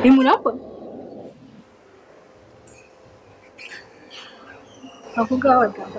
Nimurabona avuga abagabo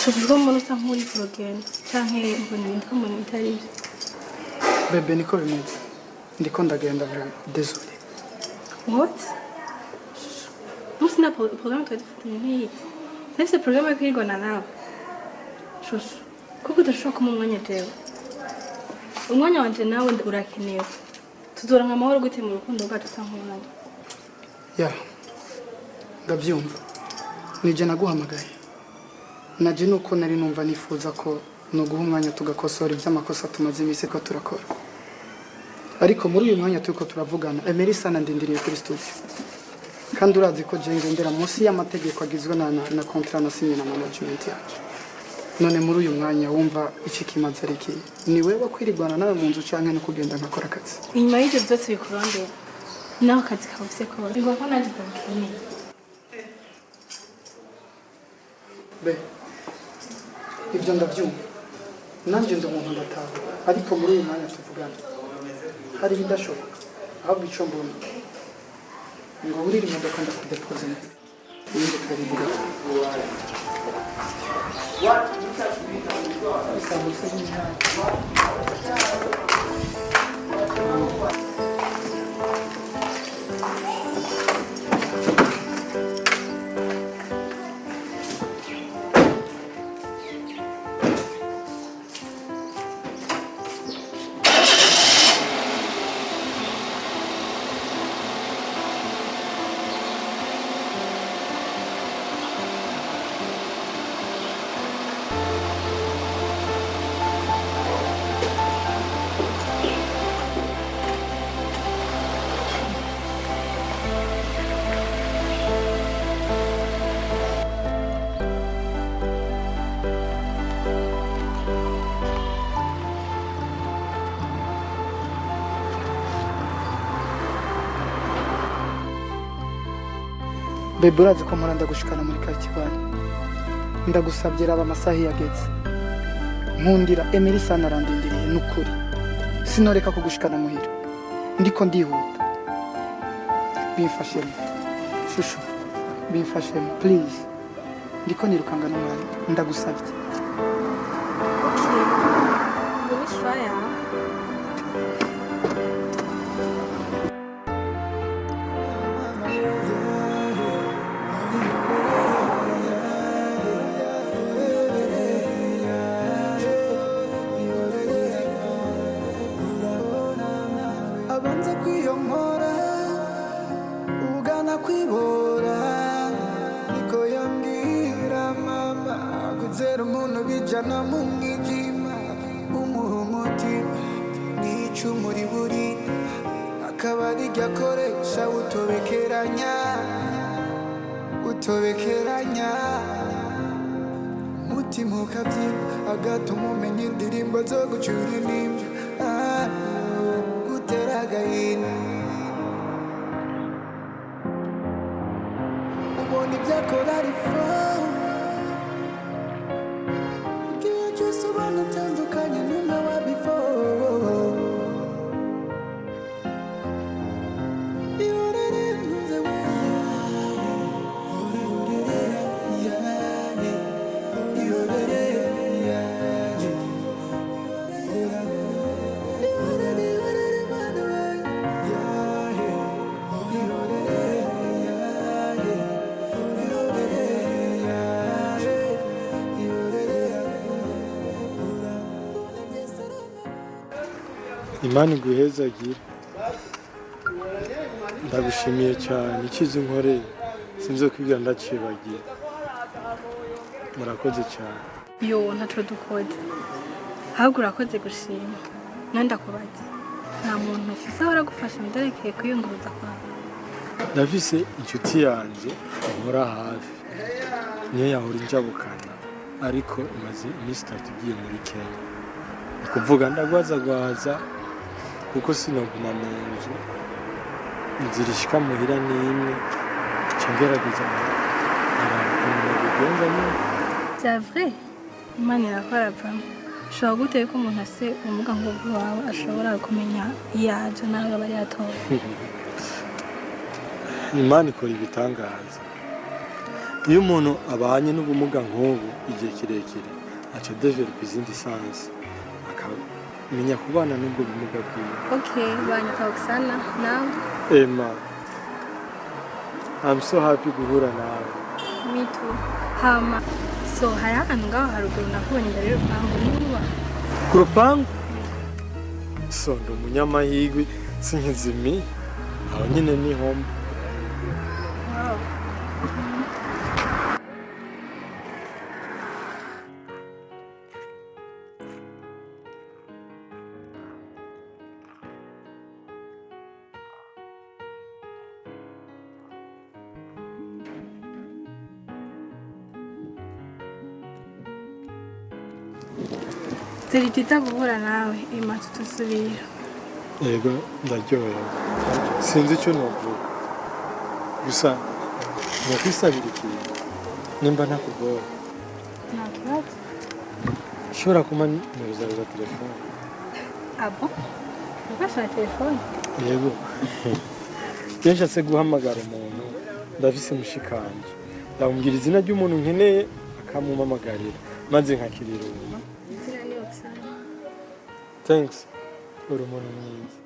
Tuvuga umuntu usa nk'uri ku rugendo cyangwa mbona ibintu umuntu bitari byo. Bebe niko bimeze. Ndiko ndagenda vraiment. Désolé. What? Musina programme twari dufitanye nk'iyi. Nese programme yo kwigana nawe. Shusho. Kuko udashobora kumpa umwanya jewe. Umwanya wanje nawe urakenewe. Tuzoranka amahoro gute mu rukundo rwacu tankubonanye. Ya. Ndabyumva. Nije naguhamagaye. Naje nuko nari numva nifuza ko no guha umwanya tugakosora iby'amakosa tumaze iminsi ko turakora. Ariko muri uyu mwanya turiko turavugana Emerisa ndindiriye kuri studio. Kandi urazi ko je ngendera munsi y'amategeko agizwe na contrat nasinye na management yacu. None muri uyu mwanya wumva iki kimaze ari iki? Ni wewe kwirigwana nawe mu nzu canke no kugenda nkakora akazi. Inyuma y'ibyo byose bikurondera. Naho akazi kawuse ko. Bivuga ko naje ndakeneye. Be. Ibyo ndabyumva. Nanje ndi umuntu ndataha. Ariko muri uyu mwanya tuvugana. Hari bidashoboka. Ahubwo ico mbona. Ngo buriri imodoka ndakudepoza neza. Yindi twarivuga. What? Bebe urazi ko mpora ndagushikana muri kakibani. Ndagusabye raba amasaha yageze. Nkundira Emerisa narandindiriye nukuri. Sinoreka kugushikana muhira. Ndiko ndihuta. Bimfashemo. Shusho. Bimfashemo please. Ndiko nirukanga n'umwana. Ndagusabye. Okay. Bunu şuraya. Utobekeranya mutima ukabyimba agatuma umenya indirimbo zo gucura inimba gutera agahinda ubona ibyakora ari fo utandukanye n'umwe wa before. Imana iguhezagire ndagushimiye cyane ikizi nkoreye sinzo kwibwira ndacibagiye murakoze cyane yo ntaco dukoze ahubwo urakoze gushima nanda kubaza nta muntu ufise aho aragufasha ndarekeye kwiyunguruza kwawe ndafise inshuti yanjye nkora hafi niyo yahora injabukana ariko imaze iminsi 3 igiye muri Kenya kuvuga ndagwaza kuko sinoguma mu nzu inzira ishika muhira n'imwe cengerageza arabigenza nyine c'est vrai Imana irakora vraiment ushobora gute ko umuntu ase umuga nk'ubwo wawe ashobora kumenya yaje nawe bari yatowe Imana ikora ibitangaza iyo umuntu abanye n'ubumuga nk'ubu igihe kirekire aca develop izindi sansi akamenya kubana n'ubwo bumuga bwiwe. Okay, banyita Oksana nawe Emma, I'm so happy guhura nawe. Me too. Hama so hari ahantu ngaho haruguru nakubonye imbere y'urupangu niba ku rupangu so ndi umunyamahirwe sinkizimi aho nyine ni home. Wow. Teritiza guhura nawe ima tutusubira. Yego ndaryohewe sinzi icyo novuga gusa nakwisabira ikintu nimba ntakugora Nta kibazo. ushobora kuma nimero zawe za telefone. Abo? Ukashaka telefone? Yego iyo nshatse guhamagara umuntu ndafise mushikanje ndamubwira izina ry'umuntu nkeneye akamumpamagarira maze nkakirira umuntu. Izina ni Oksana. Thanks uri umuntu mwiza.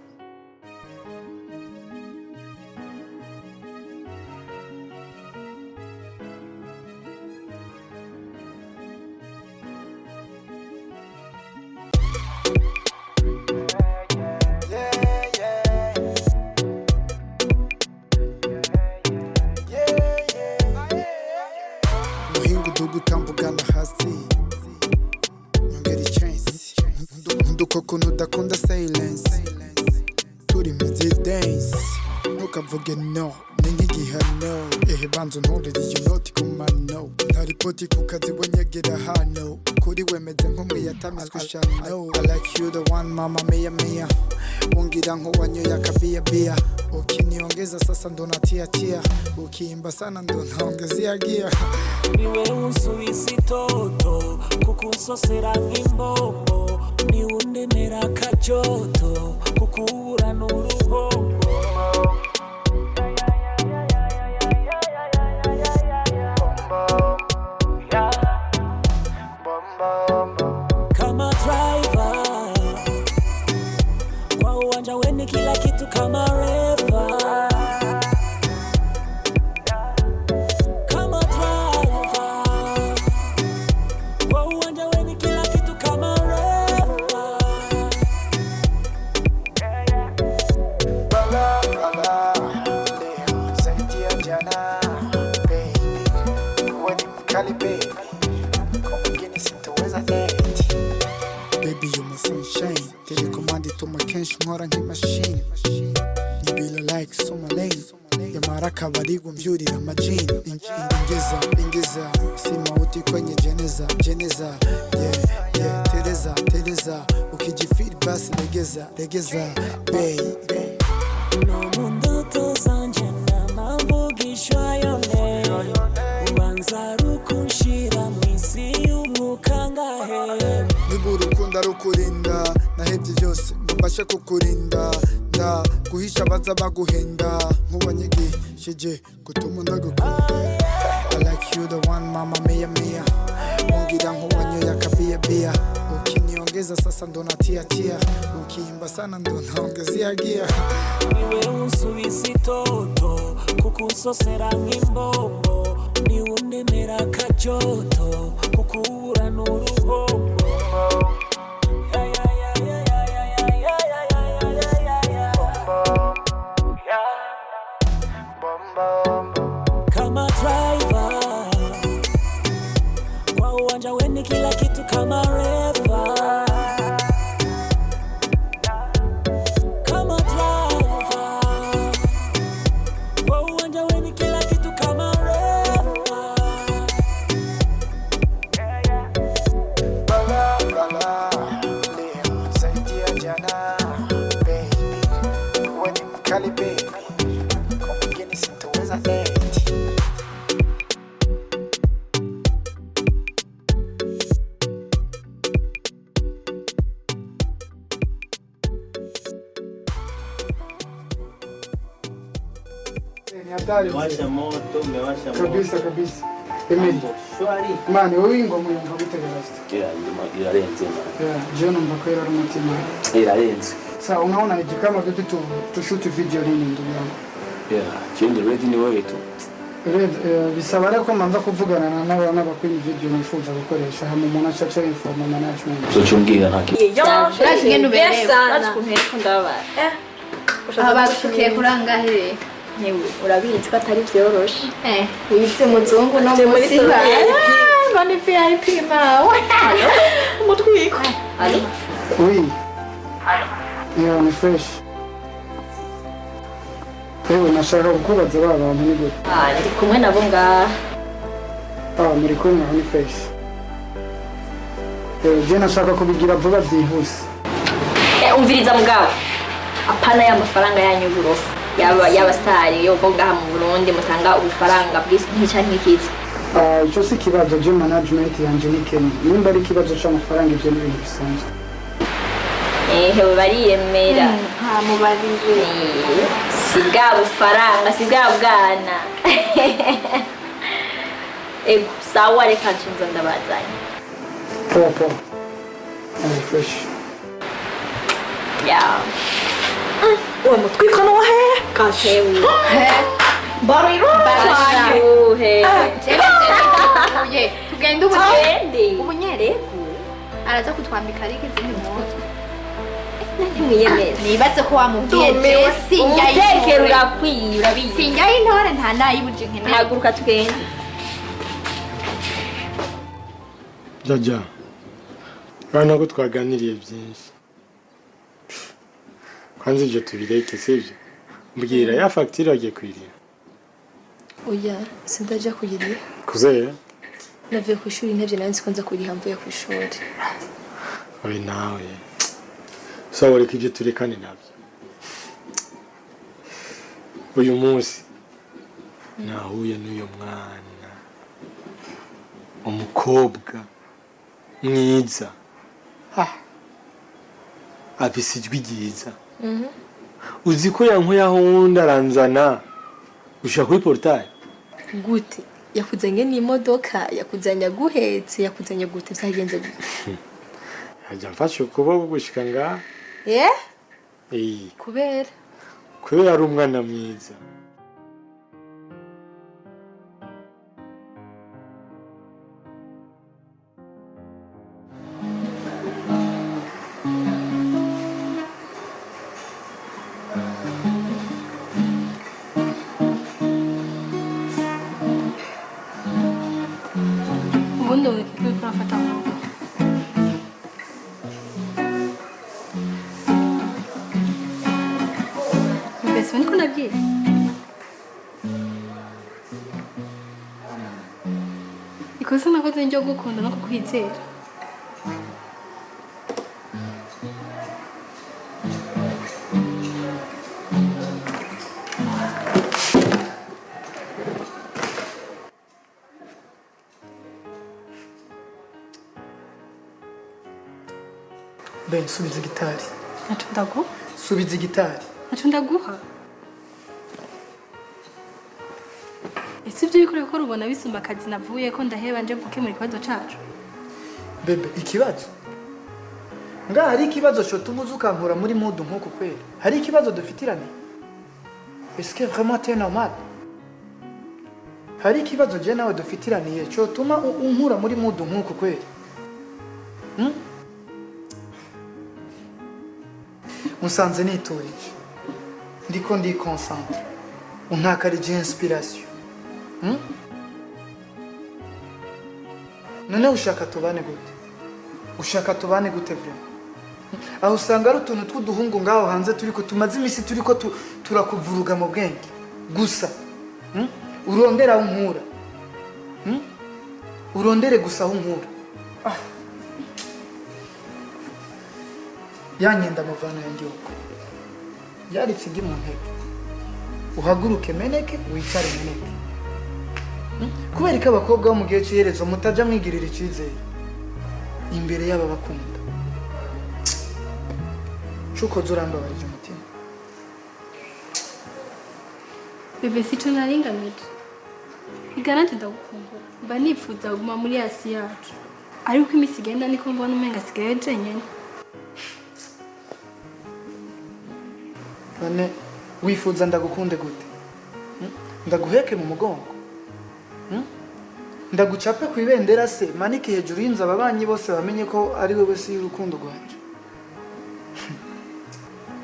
Muhingu dugutambugana hasi nyongera chance ndukoko nudakunda silence turi midi dance ntukavuge no ni nk'igihano ehe banzo ntorere iyo noti ku mano ntaripoti ku kazi wenyegera hano kuri wemeze nk'umwiyatamizwe shano I like you the one mama mia mia ungira nk'uwanyoye akabia bia ukiniongeza sasa ndo natia tia ukiimba sana ndo naongezea gia niwe unsubiza itoto kuko unsosera nk'imbombo ni undemera akajoto kuko uburana uruhombo kama driver kwa uwanja weni kila kitu kama refa kama driver kwa uwanja weni kila kitu kama refa bala bala leo zaidi ya jana baby wewe ni mkali baby kwa mwingine sitoweza date baby you my sunshine telekomandi tuma kenshi nkora nk'imashini nibila like soma lane yamara kabarigo mbyurira amajini ingeza sima uti kwenye jeneza yeah tereza ukijifiri basi legeza baby no mundo tozanje namavugishwa yone ubanza rukunshira mwisi y'umwuka ngahe niba urukunda rukurinda nahebye byose ngo mbashe kukurinda nda guhisha baza baguhenda nk'uwanyigishije gutuma ndagukunda I like you the one mama mia mia ungira nk'uwanyoye akabia bia ukiniongeza sasa ndo natia tia ukiimba sana ndo naongezea gia niwe unsubiza itoto kukusosera nk'imbombo niwundemera kajoto kukubura n'uruhombo kama driver kwa uwanja weni kila kitu kama refa kama driver kwa uwanja weni kila kitu kama refa bala bala leo saidia jana baby wewe ni mkali baby kwa mwingine sitoweza eti ni hatari Washa moto, umewasha moto. kabisa kabisa. Emeli Shwari. mani wowe ingoma yumva gute Rasta? Irarenze man. Yeah, je numva ko yari umutima. Irarenze. Sasa unaona hivi kama vipi tushuti video nini ndugu yangu? Chende ready ni wewe tu. Bisaba rero ko manza kuvugana n'abakora video nifuza gukoresha hamwe umuntu acaca informa management. Zochumbwira nta kintu. Yaje ngendo berewe. Abasukiye kurangahere. Nyewe urabizi ko atari byoroshe. Wibye muzungu no musi. Bani VIP mawe. Umutwiko. Allo? Oui. Yeah, ni fresh. Ewe nashaka kukubaza ba bantu ni gute? Ndi kumwe nabo ngaha. Muri kumwe ni fresh. Je nashaka kubigira vuba byihuse. Umviriza mugabo. Apana y'amafaranga yanyu burofu. Yaba star yo ngaha mu Burundi mutanga ubufaranga bw'icyo nkikiza. Icyo si kibazo je management yanje ni Kenya. Nimba ari kibazo cy'amafaranga ibyo ni ibintu bisanzwe. Bariyemera. Mubarije. Siga bufaranga, siga bwana. Sawa reka nshinza ndabazanye. Popo. Fresh. Yeah. Uwo mutwiko no he? Kashe. Bariro. Bashuhe. Oye, tugende ubunyereko. Araza kutwambika ariko izindi mpuzu. Mwiyemera. Nibatse ko wamubwiye Jesse Umutekero urakwiye urabizi. sinjya intore nta nayibuje nkeneye. Haguruka tugende. Jaja. Bana ko twaganiriye byinshi. Kwanza ibyo tubireke sivyo. Mbwira ya facture agiye kwirira. Oya, sindaja kuyiriha. Kuzeye? Navuye ku ishuri ntevye nanzi ko nza kuriha mvuye ku ishuri. Oye nawe. Sawa reka ibyo turekane nabyo. Uyu munsi nahuye n'uyo mwana. Umukobwa mwiza. Afise ijwi ryiza. Uzi ko yankuye aho ndaranzana. Ushaka kuri portail? Gute? Yakuzanye n'imodoka, yakuzanya guhetse, yakuzanya gute vyagenze gute? Ajya mfashe ukuboko gushika ngaha. Kubera Kubera ari umwana mwiza. Ubundi wikwiye kurafata mu mbese niko nabwiye. Ikosa nakoze njye gukunda no kukwizera. Ben subiza gitari. Nacho ndaguha. Subiza gitari. Nacho ndaguha. Ese ibyo bikore ko rubona bisumba akazi navuye ko ndaheba nje gukemura ikibazo cacu. Bebe ikibazo. Nga hari ikibazo cyo tumuzuka nkora muri mood nkuko kweli. Hari ikibazo dufitirane. Est-ce que vraiment c'est normal? Hari ikibazo je nawe dufitiraniye cyo tuma unkura muri mood nkuko kweli. Musanze niturije. Ndiko ndi concentre. Untakarije inspiration. None ushaka tubane gute? Ushaka tubane gute vraiment? Aho usanga ari utuntu tw'uduhungu ngaho hanze turiko tumaze imisi turiko turakuvuruga mu bwenge gusa. Urondera unkura. Urondere gusa unkura. Yanyenda muvana yangiuko. Yari tsigi mu ntebe. Uhaguruke meneke wicare meneke. Kubera ko abakobwa bo mu gihe cyerezo mutaja mwigirira icizere imbere y'aba bakunda. Chuko zuramba barije umutima. Bebe sico naringamije. Igarante ndagukumbura. Mba nifuza kuguma muri Asi yacu. Ariko imisi igenda niko mbona umenga sigaye jenyene. None wifuza ndagukunde gute? Ndaguheke mu mugongo. Ndagucape ku ibendera se manike hejuru y'inzu ababanyi bose bamenye ko ari wewe si y'urukundo rwanje.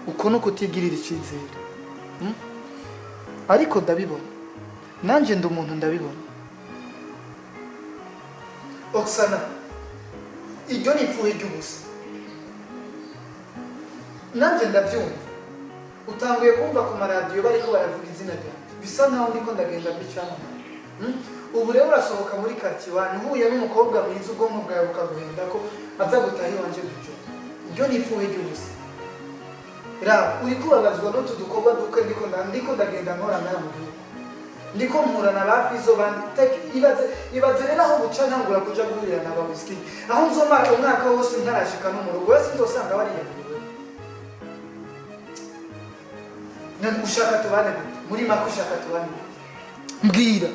Uko no kutigirira icizere. Ariko ndabibona. Nanje ndi umuntu ndabibona. Oksana. Iryo nipfuye ry'ubusa. Nanje ndabyumva. Utanguye kumva ku maradiyo bariko baravuga izina ryanjye. Bisa nkaho ndiko ndagenda mbicana. Ubu rero urasohoka muri quartier wanyu huye n'umukobwa mwiza ubwonko bwawe bukaguhenda ko aza gutaha iwanje gujo. Iryo nipfuye ry'ubusa. Ra uri kubabazwa n'utu dukorwa duke ndiko ndagenda nkora nawe mu gihugu. Ndiko mpurana bafizo bandi ibaze rero aho buca ntangura kuja guhurira na bawiski. Aho nzomara umwaka wose ntarashika no mu rugo wese ndosanga bariyambiriwe. Nani ushaka tubane gute? Muri mako ushaka tubane gute? Mbwira.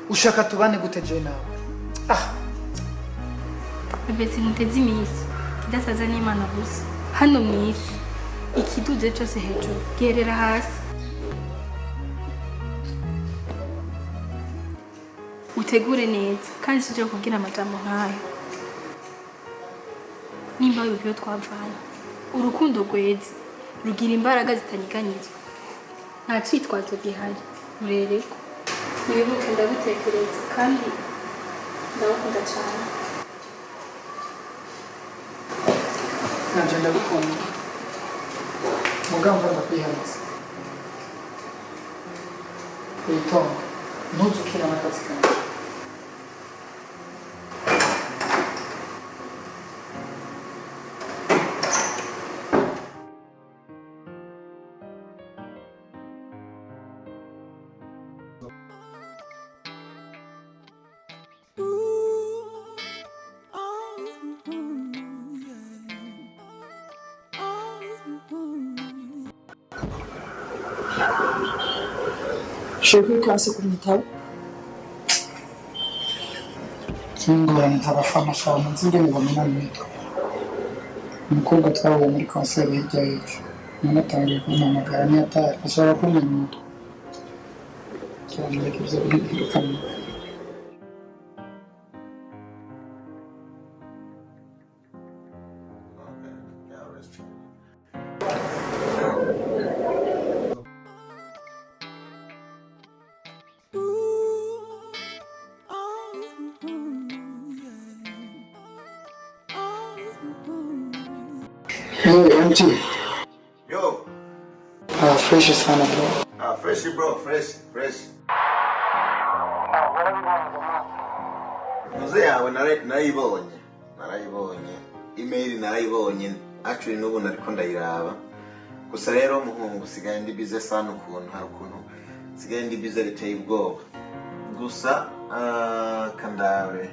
Ushaka tubane gute je nawe? Bebe sinuteze imisi. Kidasaza n'Imana gusa. Hano mwisi. Ikiduje cyose hejuru gerera hasi. Utegure neza kandi sije kugira amajambo nkayo. Nimba wibyo twavanye. Urukundo rweze rugira imbaraga zitanyiganyizwa. Nta citwazo gihari. Rurereko. Nibibuke ndagutekereza kandi ndabakunda cyane. Nanje ndagukunda. Mugamba ndakwihanze. Witonda. Ntuzukira amakazi kanjye. Shekwi kasi kumitaho. Kingorane z'abafana cyane nzingene bamena n'imito. Umukobwa twahuye muri concert hirya y'ejo. Nanatangiye kumpamagara ntiyataye ashaka kumenya umutwe. Cyane ibyo birukana. Hey, MT. Yo. Fresh sana bro. Fresh bro, fresh. Mzee yawe narayibonye. Email narayibonye. Actually nubu nariko ndayiraba. Gusa rero muhungu sigaye ndi busy sana ukuntu hari ukuntu sigaye ndi busy riteye ubwoba. Gusa kandawe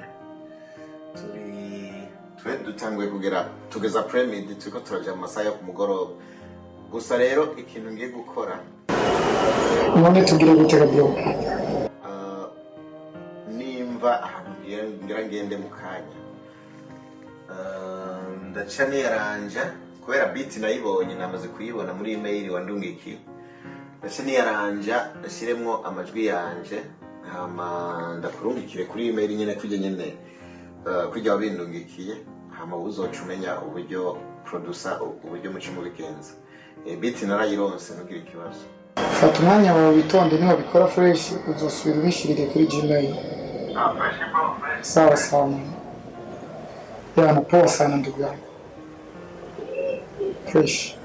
twe dutanguye kugera tugeza premid turiko turaja mu masaha yo ku mugoroba gusa rero ikintu ngiye gukora none tugire gutera bro nimva ahantu ngira ngende mu kanya ndaca niyaranja kubera beat nayibonye namaze kuyibona muri email wandungikiye ndaca niyaranja ndashiremwo amajwi yanje hama ndakurungikire kuri email nyene kujye nyene kujya wabindungikiye hama uzoca umenya uburyo producer uburyo muci mu bigenza beat narayironse nugira ikibazo fata umwanya wawe witonde niba bikora fresh uzosubira ubishirire kuri Gmail sawa sana yana poa sana ndugu yangu fresh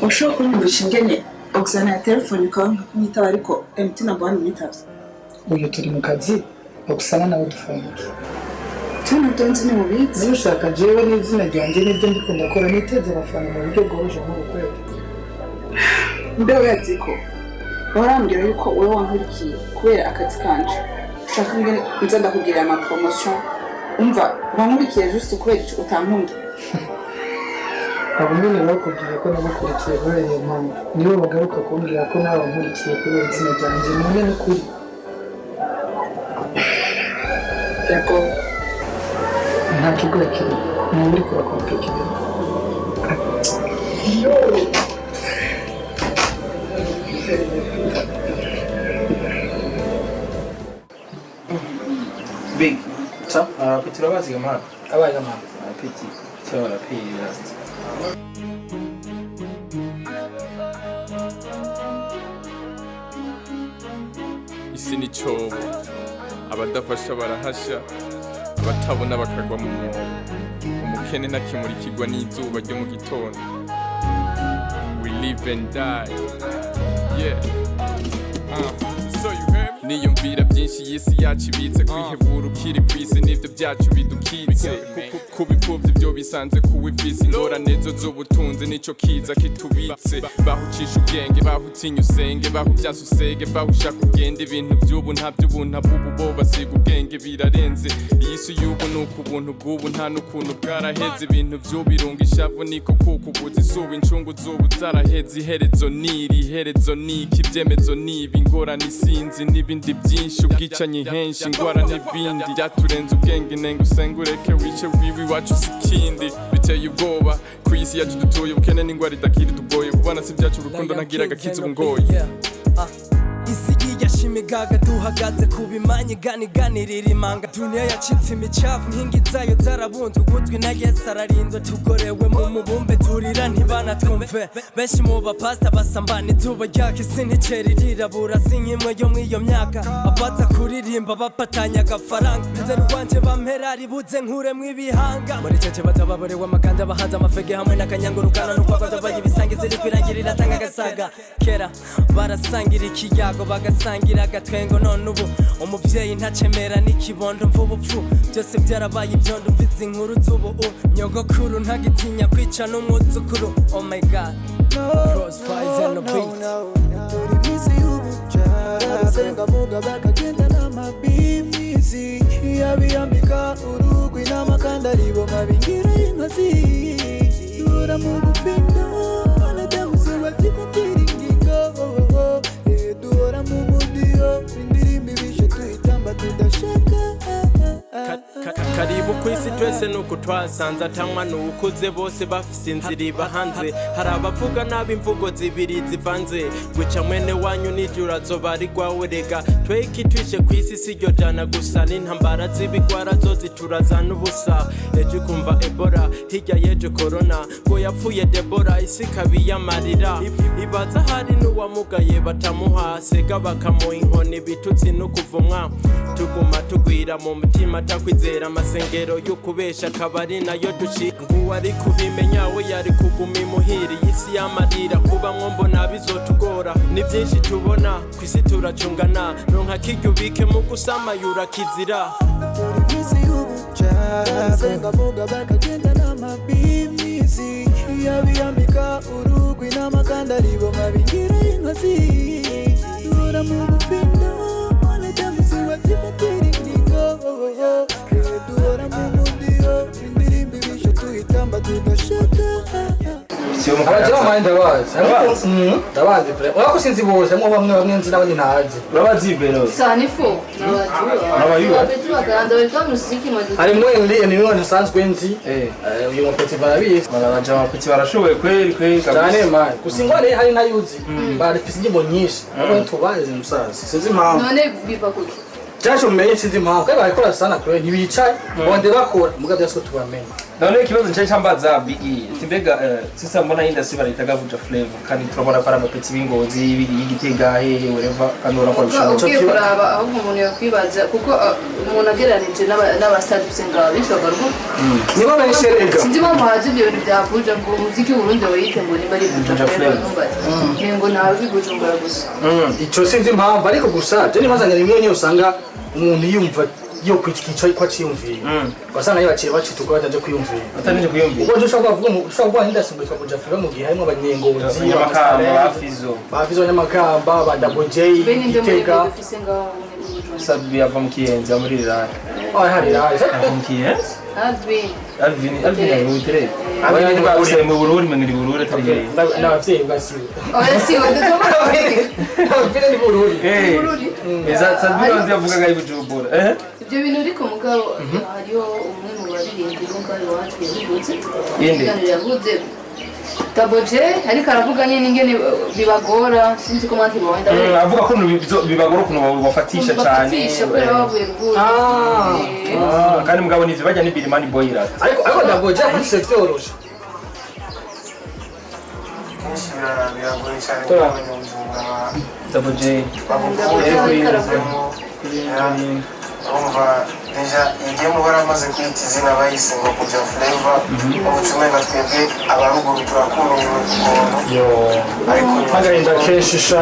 ushobora kunyumvisha ingene Oxana ya telefone kwa nitaba ariko MT nabwo nitavye uyu turi mu kazi Oxana nawe dufanyike cyane tonzi ni mubitsi niba ushaka jewe n'izina ryanjye n'ibyo ndiko ndakora niteze amafaranga mu buryo bworoshye nk'ubukwezi mbeho yaziko warambwira yuko wowe wankurikiye kubera akazi kanje ushaka ingene nza ndakugirira ama promotion umva wankurikiye juste kubera icyo utankunda abo nyine bakubwiye ko nabakurikiye kubera iyo mpamvu nibo bagaruka kumbwira ko nawe wankurikiye kubera izina ryanjye none n'ukuri yako nta kigo kiri ni uri kubakomplika Big, ça? Petit là-bas, c'est comment? Ah ouais, comment? Petit, ça va, puis reste. Isi ni cyobo abadafasha barahasha abatabona bakagwa mu mwobo umukene ntakimurikirwa n'izuba ryo mu gitondo we live and die yeah so you hear me niyumvira byinshi y'isi yacu ibitse kwihebura ukiri kw'isi n'ibyo byacu bidukitse kuba imfuvyi byo bisanze kuwivisa ingorane zo z'ubutunzi nico kiza kitubitse bahucisha ubwenge bahutinya usenge bahuvyansa usege bahushaka ugenda ibintu by'ubu nta by'ubuntu abubu bo basiga ubwenge birarenze iyi si y'ubu nuko ubuntu bw'ubu nta n'ukuntu bwaraheze ibintu by'ubirunga ishavu niko kuko ubuza isuba incungu z'ubu zaraheze iherezo niki ibyemezo nibi ingorane isinzi n'ibindi byinshi ubwicanyi henshi ingwara n'ibindi byaturenze ubwenge nenga usengureke wice wiwi wacu sikindi biteye ubwoba ku isi yacu dutuye ubukene n'ingwara idakiri tugoye kubana si byacu urukundo nagira agakiza ubungoye isi yiyashimigaga duhagaze kubimanyi ganiganirira imanga dunia yacitse imicafu nkingi zayo zarabunze ugutwi na Yesu ararindwa tugorewe mu mubumbe turira ntibanatwumve benshi mu bapasta basambana izuba ryaka isi nticeri rirabura sinkimwe yo mw'iyo myaka abaza kuririmba bapatanya agafaranga nzero rwanje bampera ribuze nkure mw'ibihanga muri cece batababorewe amaganda bahaza amafege hamwe n'akanyangurukana n'uko batabaye ibisangiza iri kwirangirira atanga agasaga kera barasangira ikiyago bagasangira agatwengo none ubu umuvyeyi ntacemera n'ikibondo mvubupfu byose byarabaye ibyondo mvize inkuru z'ubu nyogokuru ntagitinya kwica n'umwuzukuru oh my god cross pies and the beat turi misi y'ubucara senga muga bakagenda n'amabimizi yabiyambika urugwi n'amakandaribo mabingira y'inkazi dura mu bufindo anadamuzuba timatirigingo duhora mu mudiyo indirimbo ibishe tuyitamba tudashaka karibu kwisi twese nuko twasanze atamwa n'ukuze bose bafise inzira iba hanze hari abavuga nabi imvugo zibiri zivanze gwica mwene wanyu n'ijura zoba ari rwawe rega tweki twishe kwisi siryo jana gusa n'intambara z'ibigwara zo ziturazana ubusa ejo ukumva Ebola hirya yejo corona ngo yapfuye Debora isi kabiyamarira ibaza hari n'uwamugaye batamuha sega bakamuha inkoni bitutsi no kuvumwa tuguma tugwira mu mutima takwizera amasengero yo kubesha kabari nayo dushika ngo ari kubimenya we yari kuguma imuhiri isi yamarira kuba mbona bizotugora ni byinshi tubona kwisi turacungana ronka kigyubike mu gusama yura kizira turi misi y'ubucara senga muga bakagenda n'amabimizi yabiyambika urugwi n'amakandaribo mabingira y'inkazi dura mu bufindo anadamuzuba yo mu abaje mu mind abazi ndabazi pre wako sinzi bose mu bamwe nzi n'abandi ntazi urabazi bero Sanifu Abajua ganza wetu muziki mwazi ari mwe ni mwe nsanzwe nzi uyu mupeti barabizi barabaje abapeti barashoboye kweli cyane man kusingwane hari ntayuzi barifise indirimbo nyinshi abo tubazi musaza sinzi impamvu none biva kuki cyasho mumenye sinzi impamvu kandi barikora sana kure ntibicaye bonde bakora muga byose tubamenye none ikibazo nce cyambaza BE timbega sisa mbona industry baritaga vuja flavor kandi turabona para amapeti bingozi y'igitega hehe whatever kandi urakora bishoboka cyo kuraba aho umuntu yakwibaza kuko umuntu ageranije n'abastars bisenga bishoboka nibo benshi sinzi impamvu haje ibyo bintu bya vuja ngo umuziki w'Urundi wayite ngo niba ari vuja flavor ngo nawe bigujumbura gusa icyo sinzi impamvu ariko gusa je nimazanya rimwe nyine usanga umuntu yumva yo kwikica ko aciyumviye basanga yabaciye bacituka bataje kwiyumvira atanije kwiyumvira ubwo ushobora kuvuga indasingwe twa kuja fira mu gihe harimo abanyengozi bafizo nyamakamba ba double J Itega sabi yava mu kiyenza muri riraya hari mu kiyenza Alvin ni utere abandi bari mu Burundi mengiri Burundi atari n'abavyeyi bwasi si abavyeyi ni Burundi eza sabi yonze yavuga gayi bujumbura ibyo bintu ariko mugabo hariyo umwe mu baririmbyi runga iwacu yabivuze yavuze Taboje ariko aravuga nyine ingene bibagora sinzi ko mwanti bawenda avuga ko bibagora kuno bafatisha cyane kandi mugabo nizi bajya nibiri mani boyira ariko Taboje muri sectoroshe Taboje urumva deja igihe muba amaze kwita izina bayise ngo kuja flavor ubucume na twebwe abaruguru turakumiwe ukuntu ariko magarinda keshisha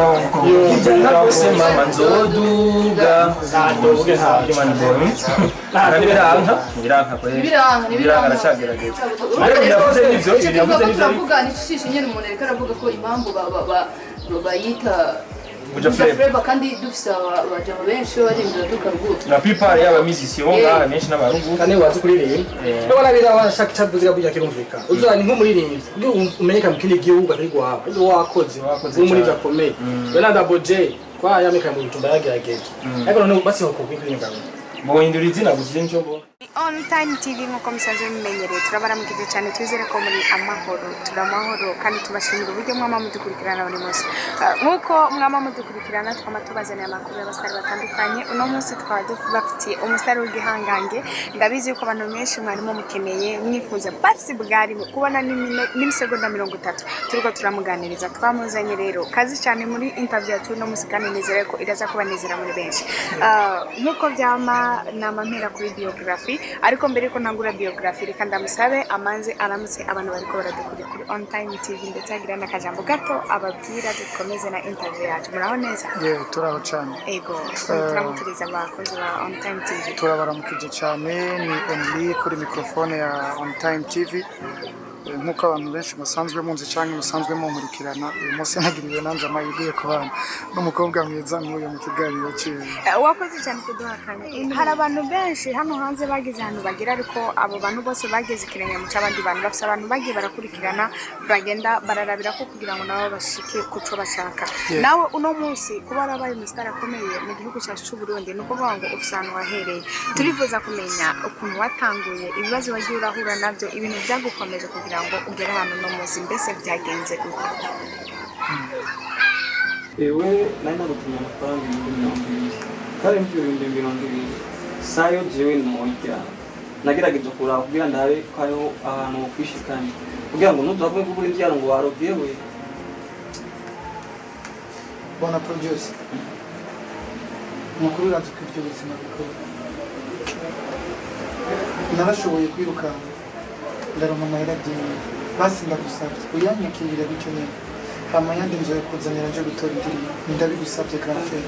yo ndakose mama nzoduga ndobuge nta kimani boy biranka kweli biranka aracagerageza ariko yavuze nivyo yavuze nivyo turavuga n'ishisho nyene umuntu ariko aravuga ko impamvu bayita Buja flavor kandi dufise abajama benshi barimbira dukarugutu na people yaba musician ngaha benshi n'abarugu kandi wazi kuririmba no barabira bashaka cyavuze burya kirumvika uzani nko muririmba umenyeka mu kindi gihugu atari gwawe iyo wakoze muri gakomeye bena Double J kwa yameka mu bitumba yagerageje ariko none basi ho kubikwiringa bohindura izina gusije nco mbona On Time TV nkuko musanzwe mumenyereye turabaramukije cyane twizere ko muri amahoro turamahoro kandi tubashimira uburyo mwama mudukurikirana buri munsi nkuko mwama mudukurikirana twama tubazaniye amakuru y'abasitari batandukanye uno munsi twaba bafitiye umusitari w'igihangange ndabizi ko abantu benshi mwarimo mukeneye mwifuza basi bwari kubona n'imisegonda 30 turiko turamuganiriza twamuzanye rero kazi cyane muri interview yacu no munsi kandi nizere ko iraza kubanezera muri benshi nkuko byama namampera kuri biography ariko mbere ko ntangura biography reka ndamusabe amanze aramutse abantu bariko baradukurira kuri On Time TV ndetse agira n'akajambo gato ababwira dukomeze na interview yacu muraho neza turaho cyane ego turamuturiza abakozi ba On Time TV turabaramukije cyane ni Emily kuri microphone ya On Time TV nkuko abantu benshi basanzwe munzi cyangwa musanzwe munkurikirana uyu munsi nagiriwe nanze amahirwe ku bana n'umukobwa mwiza nk'uyu mu kiganiro cyiwe wakoze cyane kuduhakanya hari abantu benshi hano hanze bagize ahantu bagira ariko abo bantu bose bageze ikirenge mu cy'abandi bantu bafite abantu bagiye barakurikirana bagenda bararabira ko kugira ngo nabo bashike kuco bashaka nawe uno munsi kuba arabaye umusitari akomeye mu gihugu cyacu cy'u Burundi nuko kuvuga ngo ufite ahantu wahereye turifuza kumenya ukuntu watanguye ibibazo wagiye urahura nabyo ibintu byagukomeje kugira ngo ugere ahantu no munsi mbese byagenze uko ewe nari nagutumye amafaranga kare mbyibindi 200 sayo jewe nojya nagerageje kuraba kugira ndabe ko hariho ahantu kwishikana kugira ngo nuzavuye kugura imbyaro ngo warovye we bona producer mukuru ranze kwivyo buzima bikora narashoboye kwiruka ndaronka amahera byinshi basi ndagusabye uyanyakirira bityo nyine hama yandi nzoye kuzanira nje gutora indirimbo ndabigusabye grafere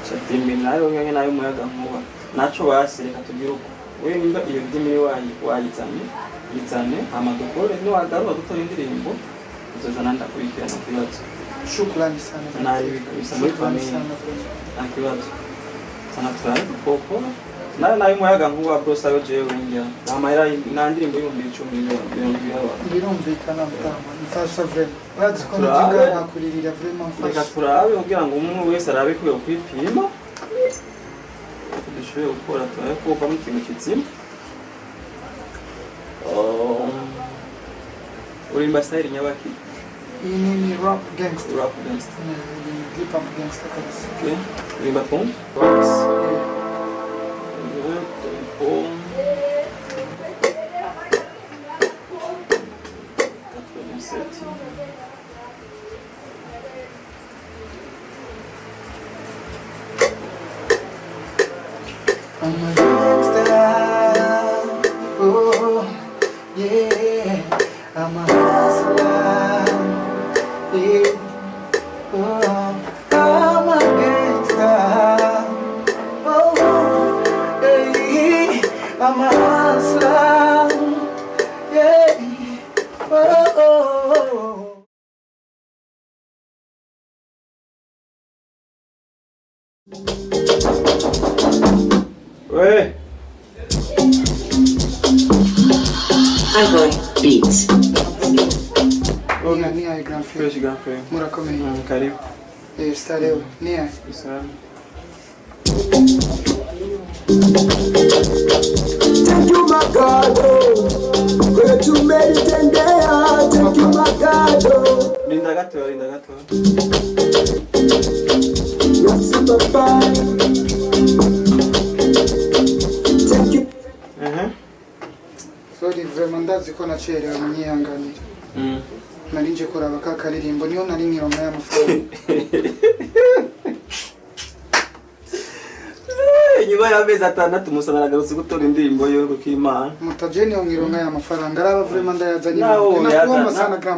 chatimbi nayo ngenge nayo muyaga nkuba naco basireka tugira uko wewe nimba iyo ndimi wayizanye hama dukore no wagaruka gutora indirimbo uzozana ndakurikirana kubibazo shukrani sana nayo kabisa muri family akibazo sana turaye kuko nayo muyaga nkuba bro sayo jewe njya namahera nandirimbo y'ibihumbi 10 birumvikana mutama mfasha vrema urazi ko ntiga nakuririra vrema mfasha reka turabe kugira ngo umuntu wese arabe kwiye kwipima dushoboye gukora turabe ko uva mu kintu kizima urimba style nyabaki iyi ni rap gangster hip hop gangster kabisa okay urimba pom I'm a gangster, oh yeah, I'm a hustler, yeah, oh, I'm a gangster, oh yeah, I'm a hustler, yeah, oh. Ouais. Agora beats. Ni ai gran frère. Fresh grand frère. Murakomeye. Karibu. Starehe. Ni ai. Islam. Thank you, my God. Where to meditate there. Thank you, my God. Linda gato, linda gato. Merci, papa. Thank you. Sorry, vraiment ndazi ko nacerewe munyihanganira. Nari nje kuraba ka karirimbo niyo nari nkironka y'amafaranga. Nyuma y'amezi atandatu Musa naragarutse gutora indirimbo yo kukimana. Mutajeni nkironka y'amafaranga araba vraiment ndayazanye.